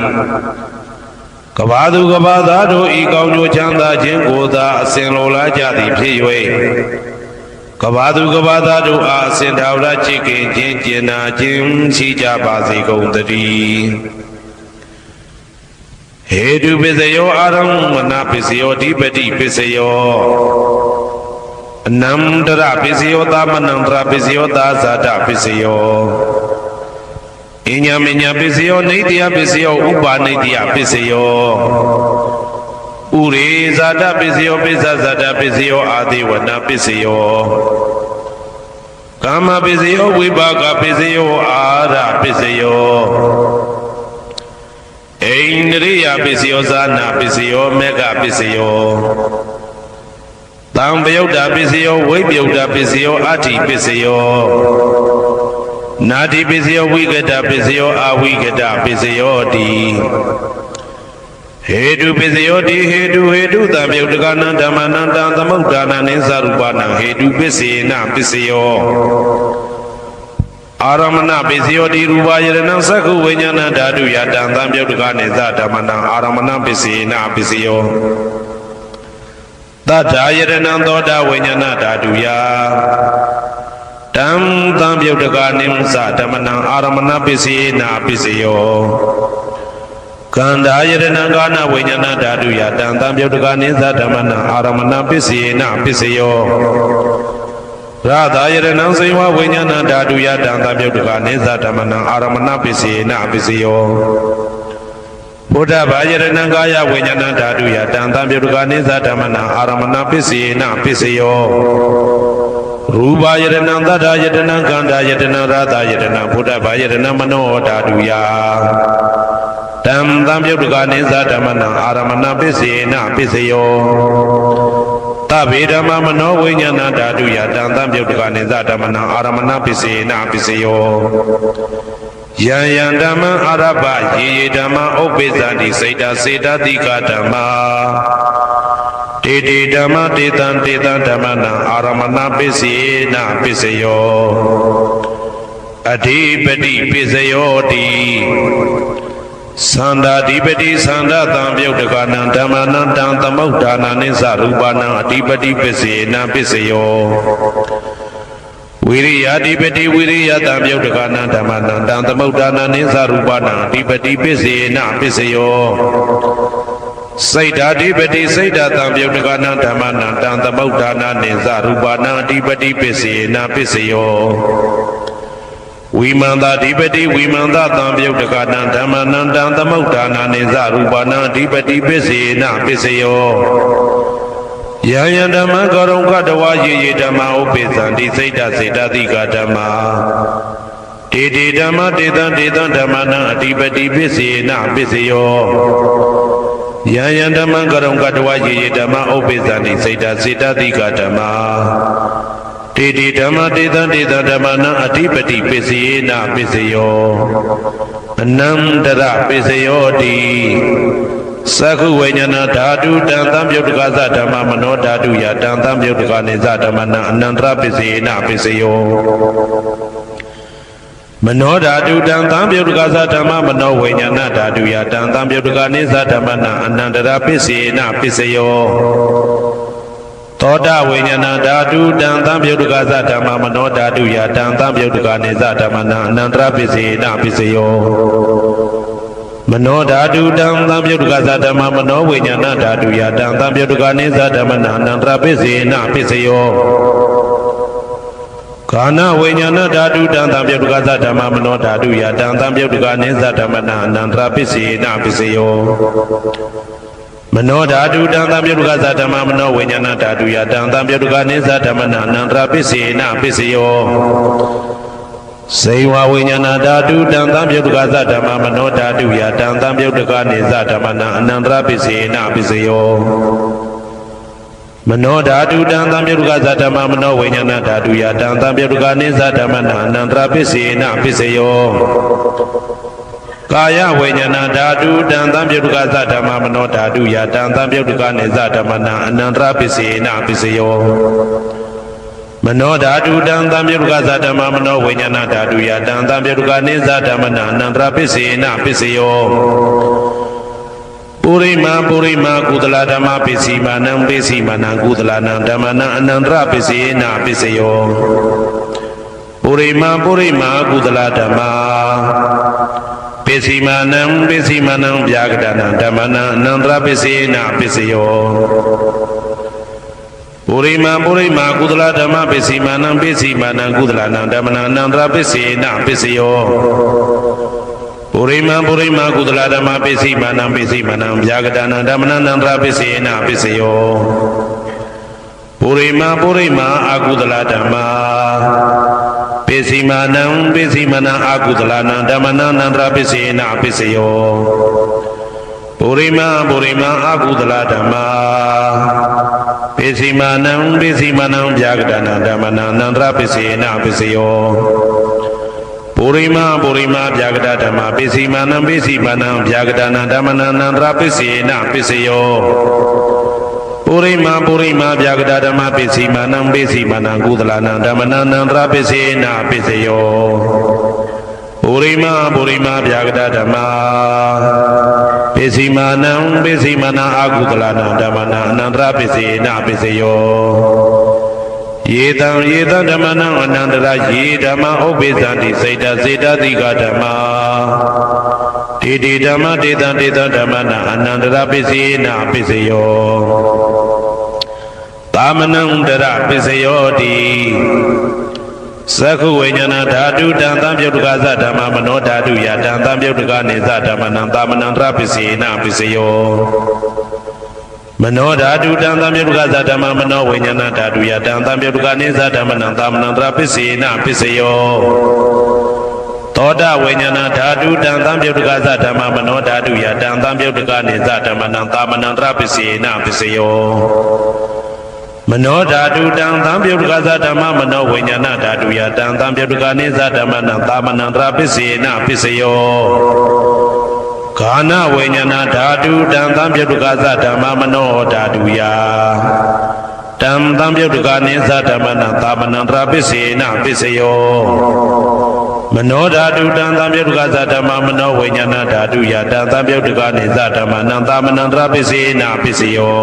Kabadu Gabadado, Ikanyo Chanda, Jingoda, Senlola Jadi Piway. Kabadu Gabadado, Sentaura Chicken, Jina, Jinsi Jabazi Gondari. Hedu Pisayo Aram, Manapisio, Dipati Pisayo. Namdra Pisio, Tamanandra Pisio, Zada Pisio. Inyaminya Pisio, Nidia Pisio, Uba Nidia Pisio. Uri Zada Pisio, Pisa Zada Pisio, Adiwana Pisio. Kama Pisio, Wibaga Pisio, Ada Pisio. Indriya Pisio, Zana Pisio, Mega Pisio. Tam Yoda Pisio, Wave Yoda Pisio, Ati Pisio. Nadi Pisio, Wigada Pisio, Awigada Pisio D. Hedu Pisio D, Hedu, Tam Yodagana, Damananda, Tamudana, Nizarubana, Hedu Pisina Pisio. Aramana Pisio D, Rubayana Saku, Winyana Dadu Yadan, Tam Yodagana, Damana, Aramana Pisina Pisio. Tata Yedananda Winyana Daduya Tam Tam Yodaganim Satamana Aramana Pisina Pisio Kanda Yedanangana Winyana Daduya Tam Tam Yodaganim Satamana Aramana Pisina Pisio Radha Yedanang Siwa Winyana Daduya Tam Tam Yodaganim Satamana Aramana Pisina Pisio Buddha Bajaranangaya Winyana Daduya Tantam Yudganiza Damana Aramana Pisina Pisio Ruba Yadananda Yadananganda Yadanarada Yadana Buddha Bajarana Mano Daduya Tam Tam Yudganiza Damana Aramana Pisina Pisio ဗေဓမ္မမနောဝိညာဏဓာတုယတံသံပြုတ်တကနေသဓမ္မနံအာရမဏပစ္စေနပစ္စယောယံယံဓမ္မအာရပယေယေဓမ္မဥပ္ပိသတိစိတ်တစေတတိကဓမ္မတေတေဓမ္မတေတံဓမ္မနံအာရမဏပစ္စေနပစ္စယောအဓိပတိပစ္စယောတိသန္တာဓိပတိသန္တာတံပြုတ်တကနံဓမ္မနံတံသမုဋ္ဌာနာနိသရူပနံအဓိပတိပစ္စေနပစ္စယောဝိရိယဓိပတိဝိရိယတံပြုတ်တကနံဓမ္မနံတံသမုဋ္ဌာနာနိသရူပနံအဓိပတိပစ္စေနပစ္စယောစိတ်ဓာဓိပတိစိတ်ဓာတံပြုတ်တကနံဓမ္မနံတံသမုဋ္ဌာနာနိသရူပနံအဓိပတိပစ္စေနပစ္စယောဝိမန္တဓိပတိဝိမန္တတံပြုတ်တကနံဓမ္မနံတံသမုဋ္ဌာနာနိသရူပနံအဓိပတိပစ္စေနပစ္စယောယံယံဓမ္မကရုံကတဝယေယေဓမ္မဥပ္ပိသံတိစိတ်တစေတတိကဓမ္မတေတေဓမ္မတေတံဓမ္မနံအဓိပတိပစ္စေနပစ္စယောယံယံဓမ္မကရုံကတဝယေယေဓမ္မဥပ္ပိသံတိစိတ်တစေတတိကဓမ္မတေတေဓမ္မတေတံဓမ္မနံအဓိပတိပစ္စေနပစ္စယောအနန္တရပစ္စယောတိသက္ခုဝိညာဏဓာတုတံသံပြုတ်တကသဓမ္မမနောဓာတုယတံသံပြုတ်တကနေသဓမ္မနံအနန္တရပစ္စေနပစ္စယောမနောဓာတုတံသံပြုတ်တကသဓမ္မမနောဝိညာဏဓာတုယတံသံပြုတ်တကနေသဓမ္မနံအနန္တရပစ္စေနပစ္စယောသောတဝိညာဏဓာတုတံသံပြုတ်တကသဓမ္မမနောဓာတုယတံသံပြုတ်တကနေသဓမ္မနံအနန္တရပစ္စေနပစ္စယောမနောဓာတုတံသံပြုတ်တကသဓမ္မမနောဝိညာဏဓာတုယတံသံပြုတ်တကနေသဓမ္မနံအနန္တရပစ္စေနပစ္စယောကာနဝိညာဏဓာတုတံသံပြုတ်တကသဓမ္မမနောဓာတုယတံသံပြုတ်တကနေသဓမ္မနံအနန္တရပစ္စေနပစ္စယောမနောဓာတုတံသံပြုတ်တကသဓမ္မမနောဝိညာဏဓာတုယတံသံပြုတ်တကနေသဓမ္မနံအနန္တရပစ္စေနပစ္စယောစေဝဝိညာဏဓာတုတံသံပြုတ်တကသဓမ္မမနောဓာတုယတံသံပြုတ်တကနေသဓမ္မနံအနန္တရပစ္စေနပစ္စယောမနောဓာတုတံသံပြုတ်တကသဓမ္မမနောဝိညာဏဓာတုယတံသံပြုတ်တကနေသဓမ္မနံအနန္တရပစ္စေနပစ္စယောကာယဝိညာဏဓာတုတံသံပြုတ်တကသဓမ္မမနောဓာတုယတံသံပြုတ်တကနေသဓမ္မနံအနန္တရပစ္စေနပစ္စယောမနောဓာတုတံသံပြုတ်တကသဓမ္မမနောဝိညာဏဓာတုယတံသံပြုတ်တကနေသဓမ္မနံအနန္တရပစ္စေနပစ္စယောပုရိမာကုသလဓမ္မပစ္စည်းမာနံပစ္စည်းမာနံကုသလနံဓမ္မနံအနန္တရပစ္စေနပစ္စယောပုရိမာကုသလဓမ္မပစ္စည်းမာနံဗျာကတနံဓမ္မနံအနန္တရပစ္စေနပစ္စယောပုရိမာကုသလဓမ္မပစ္စည်းမာနံကုသလနံဓမ္မနံအနန္တရပစ္စေနပစ္စယောပုရိမာကုသလဓမ္မပစ္စည်းမာနံဗျာကတနံဓမ္မနံအနန္တရပစ္စေနပစ္စယောပုရိမာအကုသလဓမ္မပစ္စည်းမာနံအကုသလနံဓမ္မနံအနန္တရပစ္စေနပစ္စယောပုရိမာအကုသလဓမ္မပစ္စည်းမာနံဗျာကတနံဓမ္မနံအနန္တရပစ္စေနပစ္စယောပုရိမာဗျာကတဓမ္မပစ္စည်းမာနံဗျာကတနံဓမ္မနံအနန္တရပစ္စေနပစ္စယောပုရိမာဗျာကတဓမ္မပစ္စည်းမာနံကုသလနံဓမ္မနံအနန္တရပစ္စေနပစ္စယောပုရိမာဗျာကတဓမ္မပစ္စည်းမာနံအကုသလနံဓမ္မနံအနန္တရပစ္စေနပစ္စယောယေတံဓမ္မနံအနန္တရယေဓမ္မဥပ္ပိသံတိစိတ်တစေတတိကဓမ္မတေတေဓမ္မတေတံဓမ္မနံအနန္တရပစ္စေနပစ္စယောသာမနံတရပစ္စယောတိသက္ခုဝိညာဏဓာတုတံသံပြုတ်တကသဓမ္မမနောဓာတုယတံသံပြုတ်တကနေသဓမ္မနံသာမနံတရပစ္စေနပစ္စယောမနောဓာတုတံသံပြုတ်တကသဓမ္မမနောဝိညာဏဓာတုယတံသံပြုတ်တကနေသဓမ္မနံသာမနံတရပစ္စေနပစ္စယောသောတဝိညာဏဓာတုတံသံပြုတ်တကသဓမ္မမနောဓာတုယတံသံပြုတ်တကနေသဓမ္မနံသာမနံတရပစ္စေနပစ္စယောမ နောဓာတုတံသံပြုတ်ကသဓမ္မမနောဝိညာဏဓာတုယတံသံပြုတ်ကနိသဓမ္မနံသာမဏံတရာပစ္စေနပစ္စယောခာနဝိညာဏဓာတုတံသံပြုတ်ကသဓမ္မမနောဓာတုယတံသံပြုတ်ကနိသဓမ္မနံသာမဏံတရာပစ္စေနပစ္စယောမနောဓာတုတံသံပြုတ်ကသဓမ္မမနောဝိညာဏဓာတုယတံသံပြုတ်ကနိသဓမ္မနံသာမဏံတရာပစ္စေနပစ္စယော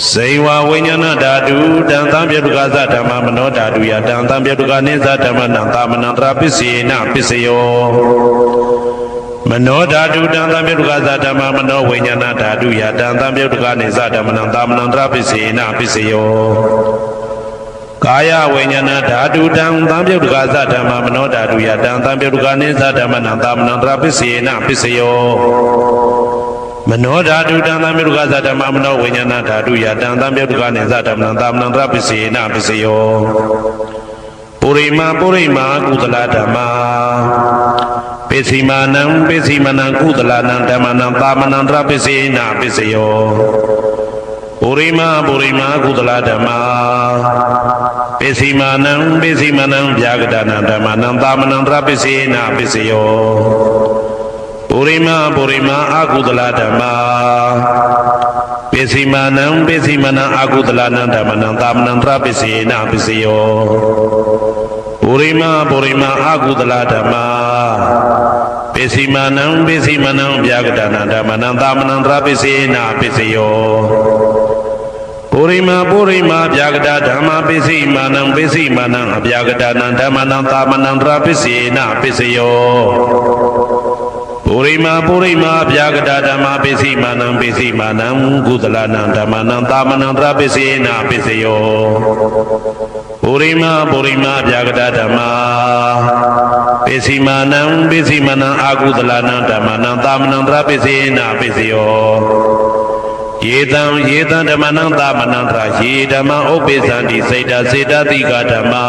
စေဝဝိညာဏဓာတုတံသံပြုတ်ကသဓမ္မမနောဓာတုယတံသံပြုတ်ကနိသဓမ္မနံသာမဏံတရာပစ္စေနပစ္စယောမနောဓာတုတံသံပြုတ်ကသဓမ္မမနောဝိညာဏဓာတုယတံသံပြုတ်ကနိသဓမ္မနံသာမဏံတရာပစ္စေနပစ္စယောကာယဝိညာဏဓာတုတံသံပြုတ်ကသဓမ္မမနောဓာတုယတံသံပြုတ်ကနိသဓမ္မနံသာမဏံတရာပစ္စေနပစ္စယောမနောဓာတုတံသံပြုတ်ကသဓမ္မမနောဝိညာဏဓာတုယတံသံပြုတ်ကနိသဓမ္မနံသာမဏံတရာပစ္စေနပစ္စယောပုရိမာကုသလဓမ္မာပိစိမာနံပိစိမနံကုသလနံဓမ္မနံသာမဏံတရာပစ္စေနပစ္စယောပုရိမာကုသလဓမ္မာပိစိမာနံဗျာဂဒနံဓမ္မနံသာမဏံတရာပစ္စေနပစ္စယောပုရိမာအကုသလဓမ္မာပိစိမာနံအကုသလနံဓမ္မနံသာမဏံတရာပစ္စေနပစ္စယောပုရိမာအကုသလဓမ္မာပိစိမာနံဗျာဂဒနံဓမ္မနံသာမဏံတရာပစ္စေနပစ္စယောပုရိမာဗျာဂဒဓမ္မာပိစိမာနံအဗျာဂဒနံဓမ္မနံသာမဏံတရာပစ္စေနပစ္စယောပုရိမာဗျာဂဒဓမ္မာပိစိမာနံကုသလနံဓမ္မနံသာမဏံတရာပစ္စေနပစ္စယောပုရိမာဗျာဂဒဓမ္မာပိစိမာနံအကုသလနံဓမ္မနံသာမဏံတရာပစ္စေနပစ္စယောယေတံဓမ္မနံသာမဏံတရာယေဓမ္မဥပ္ပိသန္တိစေတတိကဓမ္မာ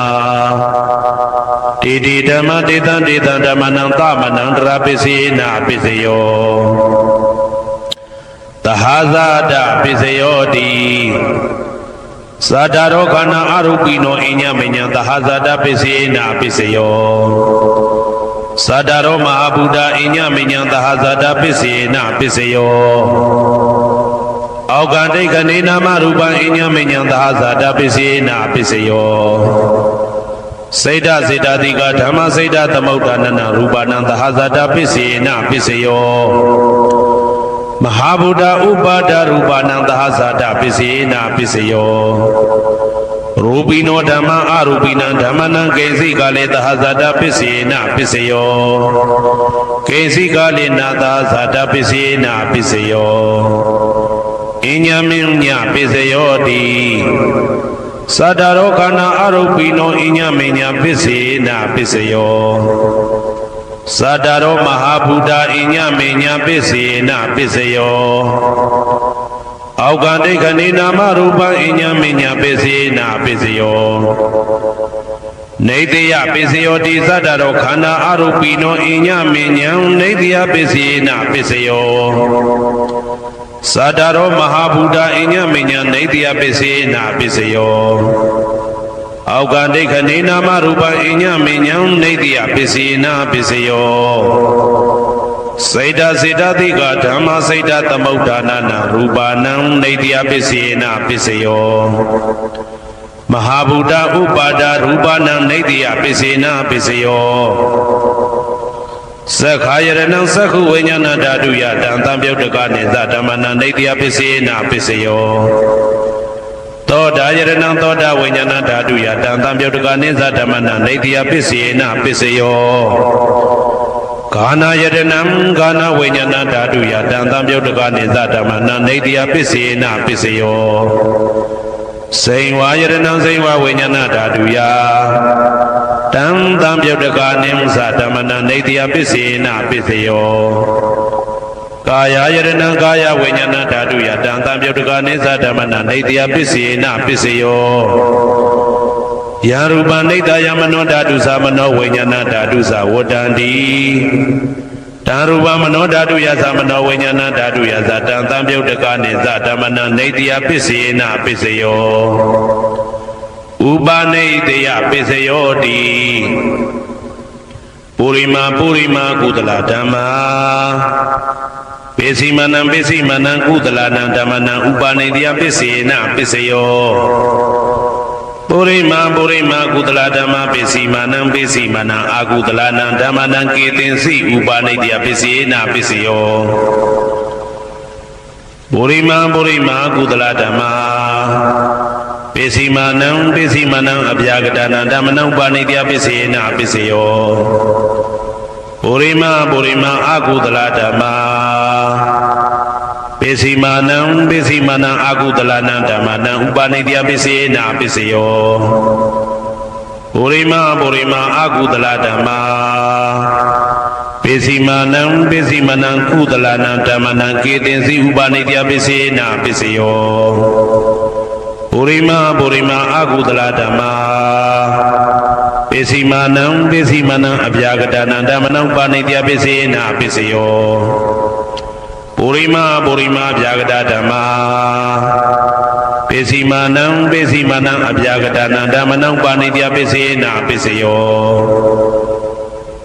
တေဓမ္မတေတံဓမ္မနံသာမဏံတရာပစ္စေနပစ္စယောသဟာဇာတပစ္စယောတိသာဓာရောခန္ဓာအရူပိနောအညမညံသဟာဇာတပစ္စေနပစ္စယောသာဓာရောမဟာဗုဒ္ဓအညမညံသဟာဇာတပစ္စေနပစ္စယောအောက်ကဒိဋ္ဌနေနာမရူပံအညမညံသဟာဇာတပစ္စေနပစ္စယောစေတတိကဓမ္မစေတသမုဋ္ဌာနနရူပနံသဟာဇာတပစ္စေနပစ္စယောမဟာဗုဒ္ဓဥပါဒရူပနံသဟာဇာတပစ္စေနပစ္စယောရူပိနောဓမ္မအရူပိနံဓမ္မနံကေစီကလေသဟာဇာတပစ္စေနပစ္စယောကေစီကလေနာသဟာဇာတပစ္စေနပစ္စယောအညမညပစ္စယောတိသာဓာရောခန္ဓာအရူပိနောအညမညပစ္စေနပစ္စယောသာဓာရောမဟာဗုဒ္ဓအညမညပစ္စေနပစ္စယောအောက်ကဒိဋ္ဌနေနာမရူပံအညမညပစ္စေနပစ္စယောနေတယပစ္စယောတိသတ္တရောခန္ဓာအရူပိနောအညမညံနေတယပစ္စေနပစ္စယောသာဓာရောမဟာဗုဒ္ဓအညမညံနေတယပစ္စေနပစ္စယောအောက်ကဒိဋ္ဌနေနာမရူပံအညမညံနေတယပစ္စေနပစ္စယောစေတတိကဓမ္မစေတသမုဋ္ဌာနနရူပနံနေတယပစ္စေနပစ္စယောမဟာဗုဒ္ဓဥပါဒရူပနံနေတယပစ္စေနပစ္စယောသက္ခာယရဏံသက္ခုဝိညာဏဓာတုယတံသံပြုတ်တကနိသဓမ္မနံနေတယပစ္စေနပစ္စယောသောတာယရဏံသောတာဝိညာဏဓာတုယတံသံပြုတ်တကနိသဓမ္မနံနေတယပစ္စေနပစ္စယောဂာနာယရဏံဂာနာဝိညာဏဓာတုယတံသံပြုတ်တကနိသဓမ္မနံနေတယပစ္စေနပစ္စယောစိန်ဝါယရဏံစိန်ဝါဝိညာဏဓာတုယတံသံပြုတ်တကနိသဓမ္မနံနေတယပစ္စေနပစ္စယောကာယယရဏံကာယဝိညာဏဓာတုယတံသံပြုတ်တကနိသဓမ္မနံနေတယပစ္စေနပစ္စယောယရူပနိတယမနောဓာတုသမနောဝိညာဏဓာတုသဝတ္တန္တိ တံရူပမနောဓာတုယသမနောဝိညာဏဓာတုယသတံသံပြုတ်တကနိသဓမ္မနနေတယပစ္စယေနပစ္စယောဥပနေတယပစ္စယောတိပုရိမာကုသလဓမ္မာပိစီမနံကုသလနံဓမ္မနံဥပနေတယပစ္စယေနပစ္စယောပုရိမာကုသလဓမ္မပိစီမနံအာကုသလနံဓမ္မနံကေတင်စီဥပနေတယပစ္စယေနပစ္စယောပုရိမာကုသလဓမ္မာပိစီမနံအဗျာကတနာဓမ္မနံဥပနေတယပစ္စယေနပစ္စယောပုရိမာအာကုသလဓမ္မာပိစီမနံအာကုသလနံဓမ္မနံဥပနေတယပစ္စယေနပစ္စယောပုရိမာအာကုသလဓမ္မာပိစီမနံကုသလနံဓမ္မနံကေတင်စီဥပနေတယပစ္စယေနပစ္စယောပုရိမာအာကုသလဓမ္မာပိစီမနံအဗျာကတနာဓမ္မနံဥပနေတယပစ္စယေနပစ္စယောပုရိမာဗျာကတဓမ္မာပိစီမနံအဗျာကတနာဓမ္မနံဥပနေတယပစ္စယေနပစ္စယော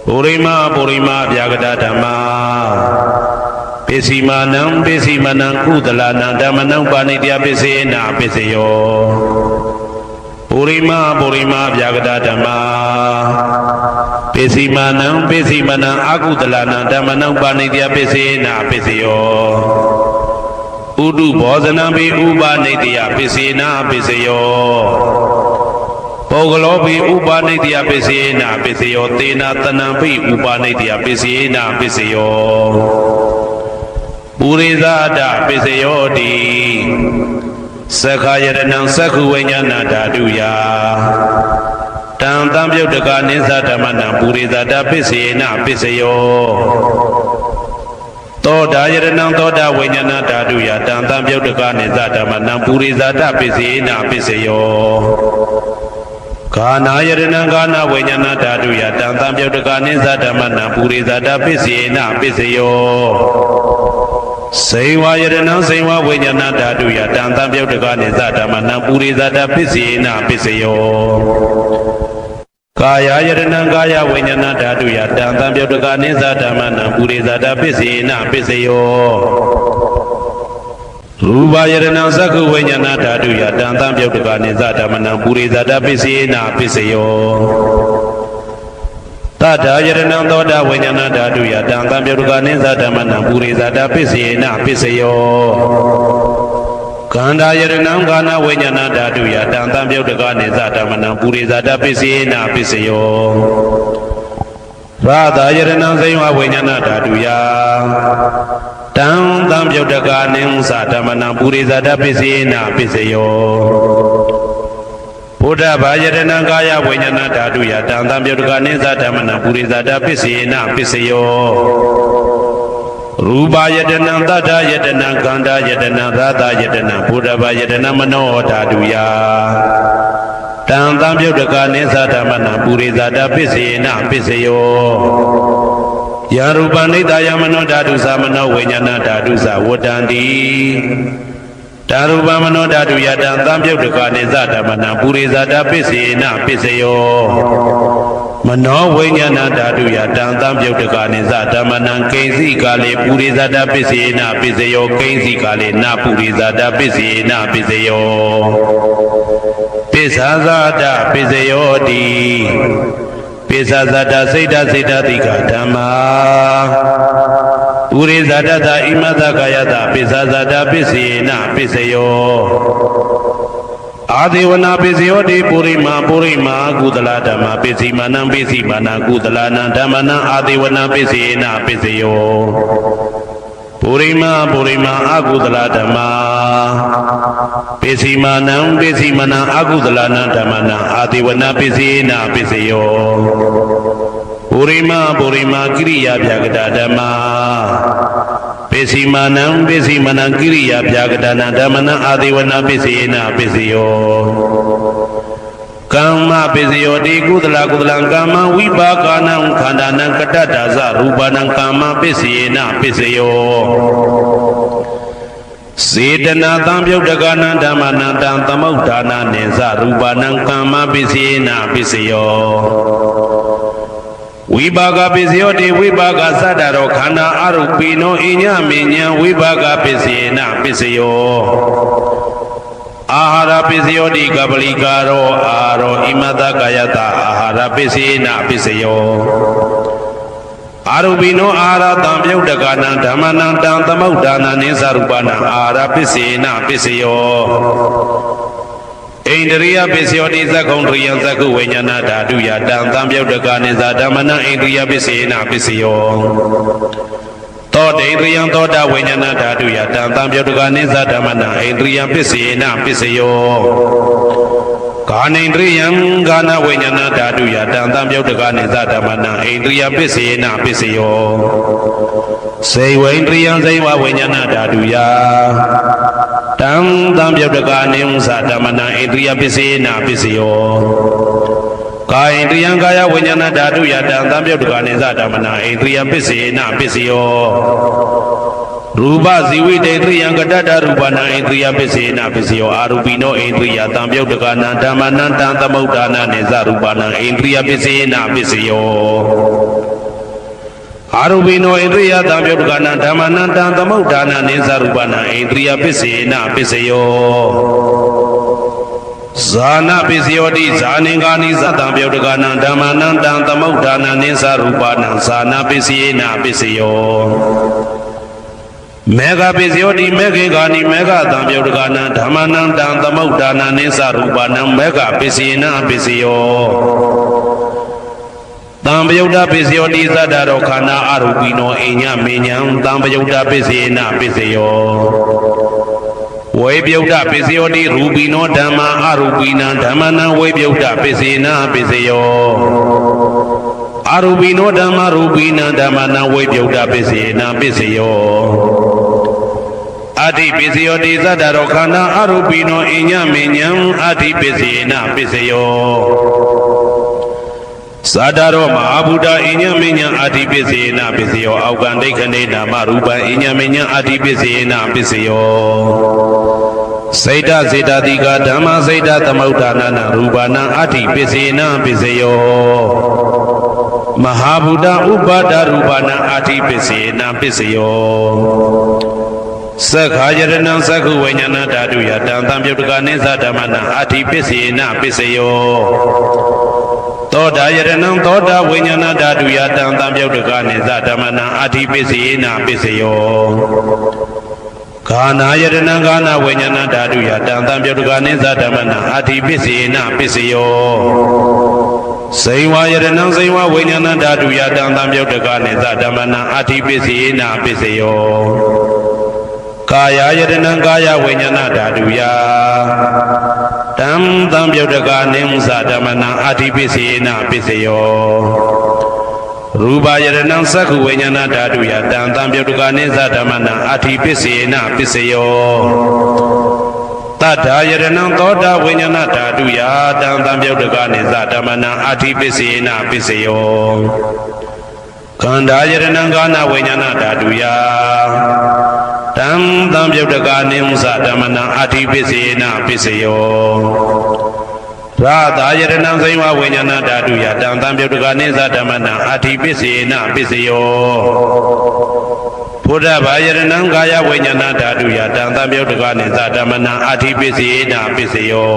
ပုရိမာဗျာကတဓမ္မာပိစီမနံကုသလနံဓမ္မနံဥပနေတယပစ္စယေနပစ္စယောပုရိမာဗျာကတဓမ္မာပိစီမနံအာကုသလနံဓမ္မနံဥပနေတယပစ္စယေနပစ္စယောဥဒုဘောဇနံပိဥပနေတယပစ္စယေနပစ္စယောပုဂ္ဂလောပိဥပနေတယပစ္စယေနပစ္စယောသေနတနံပိဥပနေတယပစ္စယေနပစ္စယောပုရိသဒပစ္စယောတိသက္ခာယတနံသက္ခုဝိညာဏဓာတုယတံသံပြုတ်တကနိသဓမ္မနံပုရိသဒပစ္စယေနပစ္စယောသောတာယတနံသောတာဝိညာဏဓာတုယတံသံပြုတ်တကနိသဓမ္မနံပုရိသဒပစ္စယေနပစ္စယောဂာနာယတနံဂာနာဝိညာဏဓာတုယတံသံပြုတ်တကနိသဓမ္မနံပုရိသဒပစ္စယေနပစ္စယောစေဝယတနံစေဝဝိညာဏဓာတုယတံသံပြုတ်တကနိသဓမ္မနံပုရိသဒပစ္စယေနပစ္စယောကာယယတနံကာယဝိညာဏဓာတုယတံသံပြုတ်တကနိသဓမ္မနံပုရိသဒပစ္စယေနပစ္စယောရူပယတနံသက္ခုဝိညာဏဓာတုယတံသံပြုတ်တကနိသဓမ္မနံပုရိသဒပစ္စယေနပစ္စယောသတ္တယတနံသောတာဝိညာဏဓာတုယတံသံပြုတ်တကနိသဓမ္မနံပုရိသဒပစ္စယေနပစ္စယောကန္တာယတနံကာနဝိညာဏဓာတုယတံသံပြုတ်တကနိသဓမ္မနံပုရိသဒပစ္စယေနပစ္စယောရာသယတနံဇိဝဝိညာဏဓာတုယတံသံပြုတ်တကနိသဓမ္မနံပုရိသဒပစ္စယေနပစ္စယောဘုဒ္ဓဘာယတနံကာယဝိညာဏဓာတုယတံသံပြုတ်တကနိသဓမ္မနံပုရိသဒပစ္စယေနပစ္စယောရူပယတနံသတ္တယတနံကန္တာယတနံသာသယတနံဘုဒ္ဓဘာယတနံမနောဓာတုယတံသံပြုတ်တကနိသဓမ္မနံပုရိသဒပစ္စယေနပစ္စယောယရူပနိတယမနောဓာတုသမနောဝိညာဏဓာတုသဝတ္တန္တိဓာရူပမနောဓာတုယတံသံပြုတ်တကနိသဓမ္မနံပုရိသဒပစ္စယေနပစ္စယောမနောဝိညာဏဓာတုယတံသံပြုတ်တကနိသဓမ္မနံကိဉ္စီကာလေပုရိသဒပစ္စယေနပစ္စယောကိဉ္စီကာလေနပုရိသဒပစ္စယေနပစ္စယောပစ္ဆာဇာတပစ္စယောတိပိစ္ဆာဇာတစိတ်တတိကဓမ္မာဥရိဇာတသဣမသကာယတပိစ္ဆာဇာတပစ္စယေနပစ္စယောအာဒေဝနာပစ္စယောတိပုရိမာကုသလဓမ္မပိစီမနံကုသလနံဓမ္မနံအာဒေဝနာပစ္စယေနပစ္စယောပုရိမာအာကုသလဓမ္မာပိစီမနံအာကုသလနံဓမ္မနံအာဒေဝနာပစ္စယေနပစ္စယောပုရိမာကိရိယာဗျာကတဓမ္မာပိစီမနံကိရိယာဗျာကတနာဓမ္မနံအာဒေဝနာပစ္စယေနပစ္စယော ကမ္မပစ္စယောတိကုသလကုသလံကမ္မဝိပါကနံခန္ဓာနံကတ္တဒါဇရူပနံကမ္မပစ္စယေနပစ္စယောစေတနာသံပြုတ်တကနံဓမ္မနံတံသမုဋ္ဌာနာနိသရူပနံကမ္မပစ္စယေနပစ္စယောဝိပါကပစ္စယောတိဝိပါကသတ္တရောခန္ဓာအရုပိနောအညမေညံဝိပါကပစ္စယေနပစ္စယောအာဟာရပစ္စယောတိကပလိကာရောအာရောဣမတကာယတအာဟာရပစ္စယေနပစ္စယောအာရုပိနောအာဟာရတံပြုတ်တကနံဓမ္မနံတံသမုဋ္ဌာနာနိသရူပနံအာဟာရပစ္စယေနပစ္စယောဣန္ဒရိယပစ္စယောတိသက္ကုံတရိယသက္ကုဝိညာဏဓာတုယတံသံပြုတ်တကနိသဓမ္မနံဣန္ဒရိယပစ္စယေနပစ္စယောသောတေန္ဒရိယသောတဝိညာဏဓာတုယတံသံပြုတ်တကနိသဓမ္မနံဣန္ဒရိယပစ္စယေနပစ္စယောကာနိန္ဒရိယံကာနဝိညာဏဓာတုယတံသံပြုတ်တကနိသဓမ္မနံဣန္ဒရိယပစ္စယေနပစ္စယောစေဝိန္ဒရိယံစေဝဝိညာဏဓာတုယတံသံပြုတ်တကနိသဓမ္မနံဣန္ဒရိယပစ္စယေနပစ္စယောကာယိန္ဒရိယံကာယဝိညာဏဓာတုယတံသံပြုတ်တကနိသဓမ္မနံဣန္ဒရိယပစ္စယေနပစ္စယောရူပဇီဝိတေတရိယံကတ္တရူပနံဣန္ဒရိယပစ္စယေနပစ္စယောအာရူပိနောဣန္ဒရိယတံပြုတ်တကနံဓမ္မနံတံသမုဋ္ဌာနာနိသရူပနံဣန္ဒရိယပစ္စယေနပစ္စယောအာရူပိနောဣန္ဒရိယတံပြုတ်တကနံဓမ္မနံတံသမုဋ္ဌာနာနိသရူပနံဣန္ဒရိယပစ္စယေနပစ္စယောဇာနာပစ္စယောတိဇာနင်္ဂာနိသတံပြုတ်တကနံဓမ္မနံတံသမုဋ္ဌာနာနိသရူပနံဇာနာပစ္စယေနပစ္စယောမေဃပစ္စယောတိမေခေဂာနိမေဃတံပြုတ်တကနံဓမ္မနံတံသမုဋ္ဌာနာနိသရူပနံမေဃပစ္စယေနပစ္စယောတံပယုတ်တပစ္စယောတိသတ္တရောခန္ဓာအရူပိနောအိညမေညံတံပယုတ်တပစ္စယေနပစ္စယောဝေပြုတ်တပစ္စယောတိရူပိနောဓမ္မာအရူပိနံဓမ္မနံဝေပြုတ်တပစ္စယေနပစ္စယောအရူပိနောဓမ္မာရူပိနံဓမ္မနံဝေပြုတ်တပစ္စယေနပစ္စယောအတ္တိပစ္စယောတိသတ္တရောခန္ဓာအရူပိနောအိညမေညံအတ္တိပစ္စယေနပစ္စယောသတ္တရောမဟာဗုဒ္ဓအိညမေညံအတ္တိပစ္စယေနပစ္စယောအောက်ကံဒိဋ္ဌိနေနာမရူပံအိညမေညံအတ္တိပစ္စယေနပစ္စယောစေတစေတတိကဓမ္မစေတသမုဋ္ဌာနာနာရူပနာအတ္တိပစ္စယေနပစ္စယောမဟာဗုဒ္ဓဥပါဒရူပနာအတ္တိပစ္စယေနပစ္စယောသက္ခာယတနံသက္ခုဝိညာဏဓာတုယတံသံပြုတ်တကနိသဓမ္မနံအတ္တိပစ္စယေနပစ္စယောသောတာယတနံသောတာဝိညာဏဓာတုယတံသံပြုတ်တကနိသဓမ္မနံအတ္တိပစ္စယေနပစ္စယောခန္ဓာယတနံခန္ဓာဝိညာဏဓာတုယတံသံပြုတ်တကနိသဓမ္မနံအတ္တိပစ္စယေနပစ္စယောစေဝယတနံစေဝဝိညာဏဓာတုယတံသံပြုတ်တကနိသဓမ္မနံအတ္တိပစ္စယေနပစ္စယောကာယယတနံကာယဝိညာဏဓာတုယတံသံပြုတ်တကနိသဓမ္မနံအတ္တိပစ္စယေနပစ္စယောရူပယတနံသက္ခုဝိညာဏဓာတုယတံသံပြုတ်တကနိသဓမ္မနံအတ္တိပစ္စယေနပစ္စယောတတ္ထာယတနံသောတာဝိညာဏဓာတုယတံသံပြုတ်တကနိသဓမ္မနံအတ္တိပစ္စယေနပစ္စယောခန္ဓာယတနံကာနဝိညာဏဓာတုယတံသံပြုတ်တကနိသဓမ္မနံအတ္တိပစ္စယေနပစ္စယောရာသာယတနံဇိဝဝိညာဏဓာတုယတံသံပြုတ်တကနိသဓမ္မနံအတ္တိပစ္စယေနပစ္စယောဘုဒ္ဓဘာယတနံကာယဝိညာဏဓာတုယတံသံပြုတ်တကနိသဓမ္မနံအတ္တိပစ္စယေနပစ္စယော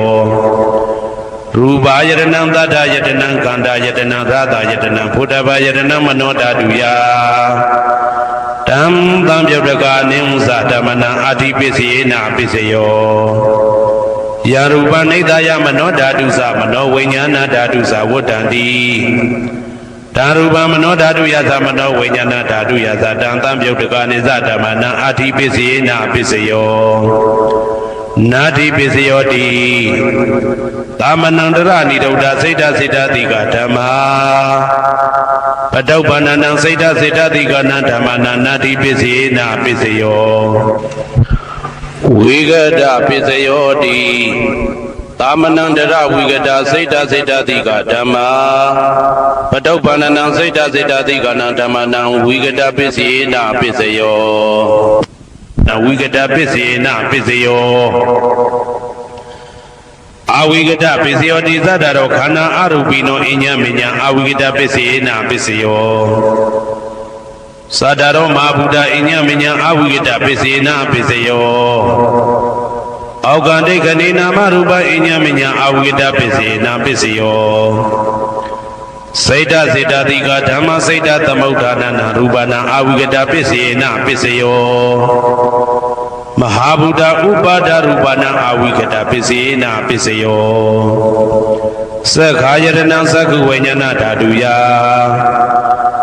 ရူပယတနံသတ္တယတနံခန္ဓာယတနံရာသာယတနံဘုဒ္ဓဘာယတနံမနောဓာတုယတံသံပြုတ်တကနိသဓမ္မနံအတ္တိပစ္စယေနပစ္စယောယာရူပနိဒာယမနောဓာတုသမနောဝိညာဏဓာတုသဝတ္တံတိဓာရူပမနောဓာတုယသမနောဝိညာဏဓာတုယသတံသံပြုတ်တကနိသဓမ္မနံအတ္တိပစ္စယေနပစ္စယောနာတိပစ္စယောတိသမနန္တရဏိဒုဒ္ဓစိတ်တစိတ္တတိကဓမ္မာပတုပ္ပန္နံစိတ်တစိတ္တတိကနံဓမ္မနံနာတိပစ္စယေနပစ္စယောဝိဂဒပစ္စယောတိ သာမဏံတရဝိကတာစိတ်တစိတ်တတိကဓမ္မာပတုပ္ပန္နံစိတ်တစိတ်တတိကနံဓမ္မနံဝိကတပစ္စေနပစ္စယောနဝိကတပစ္စေနပစ္စယောအဝိကတပစ္စယောတိသတ္တရောခန္ဓာအရူပိနောအညမညာအဝိကတပစ္စေနပစ္စယောသတ္တရောမဟာဗုဒ္ဓအညမညာအဝိကတပစ္စေနပစ္စယောအောက်ကတိခဏိနာမရူပအညမညာအဝိကတပစ္စေနပစ္စယောစိတ်တစေတတိကဓမ္မစိတ်တသမုဋ္ဌာနနာရူပနာအဝိကတပစ္စေနပစ္စယောမဟာဗုဒ္ဓဥပါဒရူပနာအဝိကတပစ္စေနပစ္စယောသက္ခာယရဏသက္ခုဝိညာဏဓာတုယ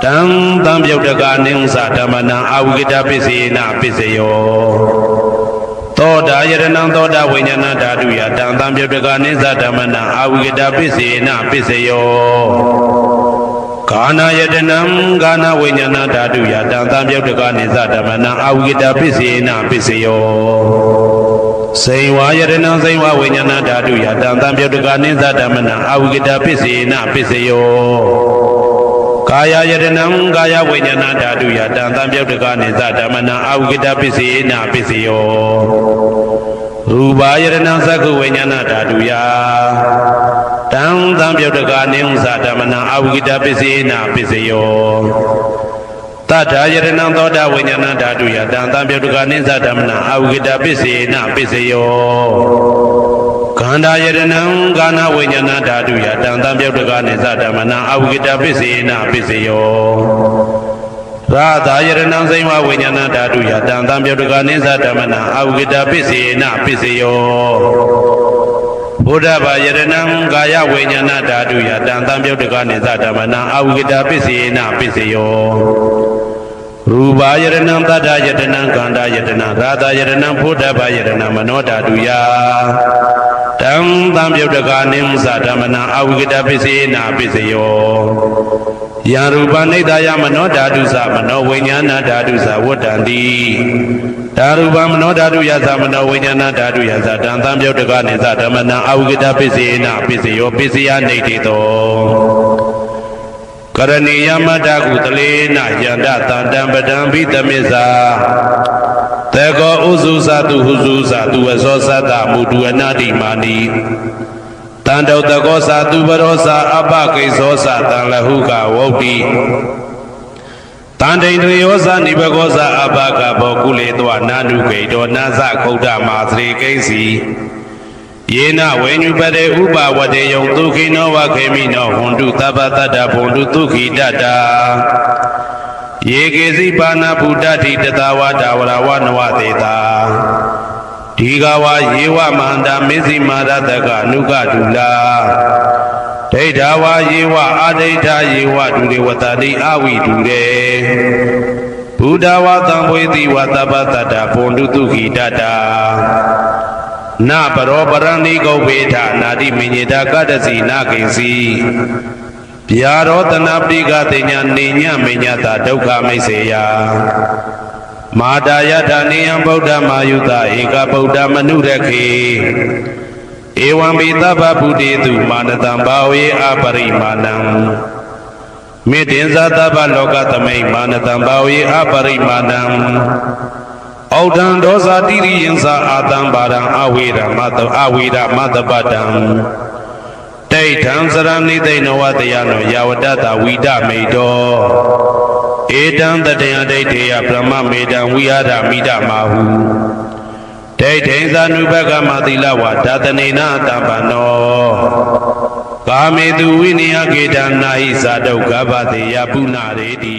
တံတံပြုတ်တကနိဥ္စဓမ္မနာအဝိကတပစ္စေနပစ္စယောသောတာယရဏသောတာဝိညာဏဓာတုယတံတံပြုတ်တကနိစ္စဓမ္မနာအဝိကတပစ္စေနပစ္စယောကာနာယတနံကာနာဝိညာဏဓာတုယတံတံပြုတ်တကနိစ္စဓမ္မနာအဝိကတပစ္စေနပစ္စယောစေဝါယရဏစေဝဝိညာဏဓာတုယတံတံပြုတ်တကနိစ္စဓမ္မနာအဝိကတပစ္စေနပစ္စယောကာယယတနံကာယဝိညာဏဓာတုယတံတံပြုတ်တကနိစ္စဓမ္မနာအဝိကတပစ္စေနပစ္စယောရူပယရဏသက္ခုဝိညာဏဓာတုယတံတံပြုတ်တကနိဥ္စဓမ္မနာအဝိကတပစ္စေနပစ္စယောတထာယရဏသောတာဝိညာဏဓာတုယတံတံပြုတ်တကနိစ္စဓမ္မနာအဝိကတပစ္စေနပစ္စယောခန္ဓာယရဏကာဏဝိညာဏဓာတုယတံတံပြုတ်တကနိစ္စဓမ္မနာအဝိကတပစ္စေနပစ္စယောရာသာယရဏစိမဝိညာဏဓာတုယတံတံပြုတ်တကနိစ္စဓမ္မနာအဝိကတပစ္စေနပစ္စယောဘုဒ္ဓဘာယရဏကာယဝိညာဏဓာတုယတံတံပြုတ်တကနိစ္စဓမ္မနာအဝိကတပစ္စေနပစ္စယောရူပယရဏသတ္တယတနံကန္တာယတနံရာသာယရဏဘုဒ္ဓဘာယရဏမနောဓာတုယတံတံပြုတ်တကနိစ္စဓမ္မနာအဝိကတပစ္စေနပစ္စယောယံရူပနိဒာယမနောဓာတုသမနောဝိညာဏဓာတုသဝတ္တံတိဓာရူပမနောဓာတုယသမနောဝိညာဏဓာတုယသတံတံပြုတ်တကနိစ္စဓမ္မနာအဝိကတပစ္စေနပစ္စယောပစ္စယနေတိတောကရဏီယမတ္တကုတလေနယန္တတံတံပဒံဘိတမေသာတေကောဥစုသတုဟုစုသတုဝဇောသတ္တမုတုအနာတိမာနိတံတောတကောသာသူပရောသာအပကိသောသာတံလဟုကဝုတ်တိတန်တိန်ရေယောဇာနိဘကောဇာအပကဘောကုလေတောနာနုဂိတောနာသခုဒ္ဓမာသရေကိစီယေနဝေညုပတေဥပဝတေယံဒုခိနောဝခေမိနောဟွန်တုသဗ္ဗတတ္တဘွန်တုဒုခိတတယေကေစီပါဏဗုဒ္ဓတိတတဝါဒဝရဝနဝတေတာဒီဃဝါယေဝမန္တာမေဇိမာရတကအနုကဒုလာဒိဋ္ဌဝါယေဝအဒိဋ္ဌယေဝဒုရေဝတတိအဝိဒုရေဘုဒ္ဓဝါသံဝေတိဝသဗ္ဗတတ္တဘွန်တုဒုခိတတနပရောပရဏိကုဗ္ဗေထနာတိမညေတာကတ္တစီနာကိစီဗျာရောတနာပိကတိညာနေညမညတာဒုက္ခမိတ်စေယမာတာယထာနေယံဗုဒ္ဓမာယုတဧကဗုဒ္ဓမနုရခေဧဝံပိသဗ္ဗဗုတေတုမာနတံဘာဝေအပရိမာဏံမေတ္တင်္ဇသဗ္ဗလောကသမိမာနတံဘာဝေအပရိမာဏံဩဒံဒောဇာတိရိယံသာအာတံဘာရံအဝေရမတအဝေရမတပတံဒိဋ္ဌံစရဏိသိဏဝတယနောယဝတ္တဝိဒမေတောဧတံတတယဒိဋ္ဌေယဗြဟ္မမေတံဝိဟာရမိဒမာဟုဒိဋ္ဌိသနုဘကမသီလဝဒသနေနတံပနောကာမေတုဝိနယကေတနာဟိသာဒုက္ခပတေယပုဏ္ဏရေတိ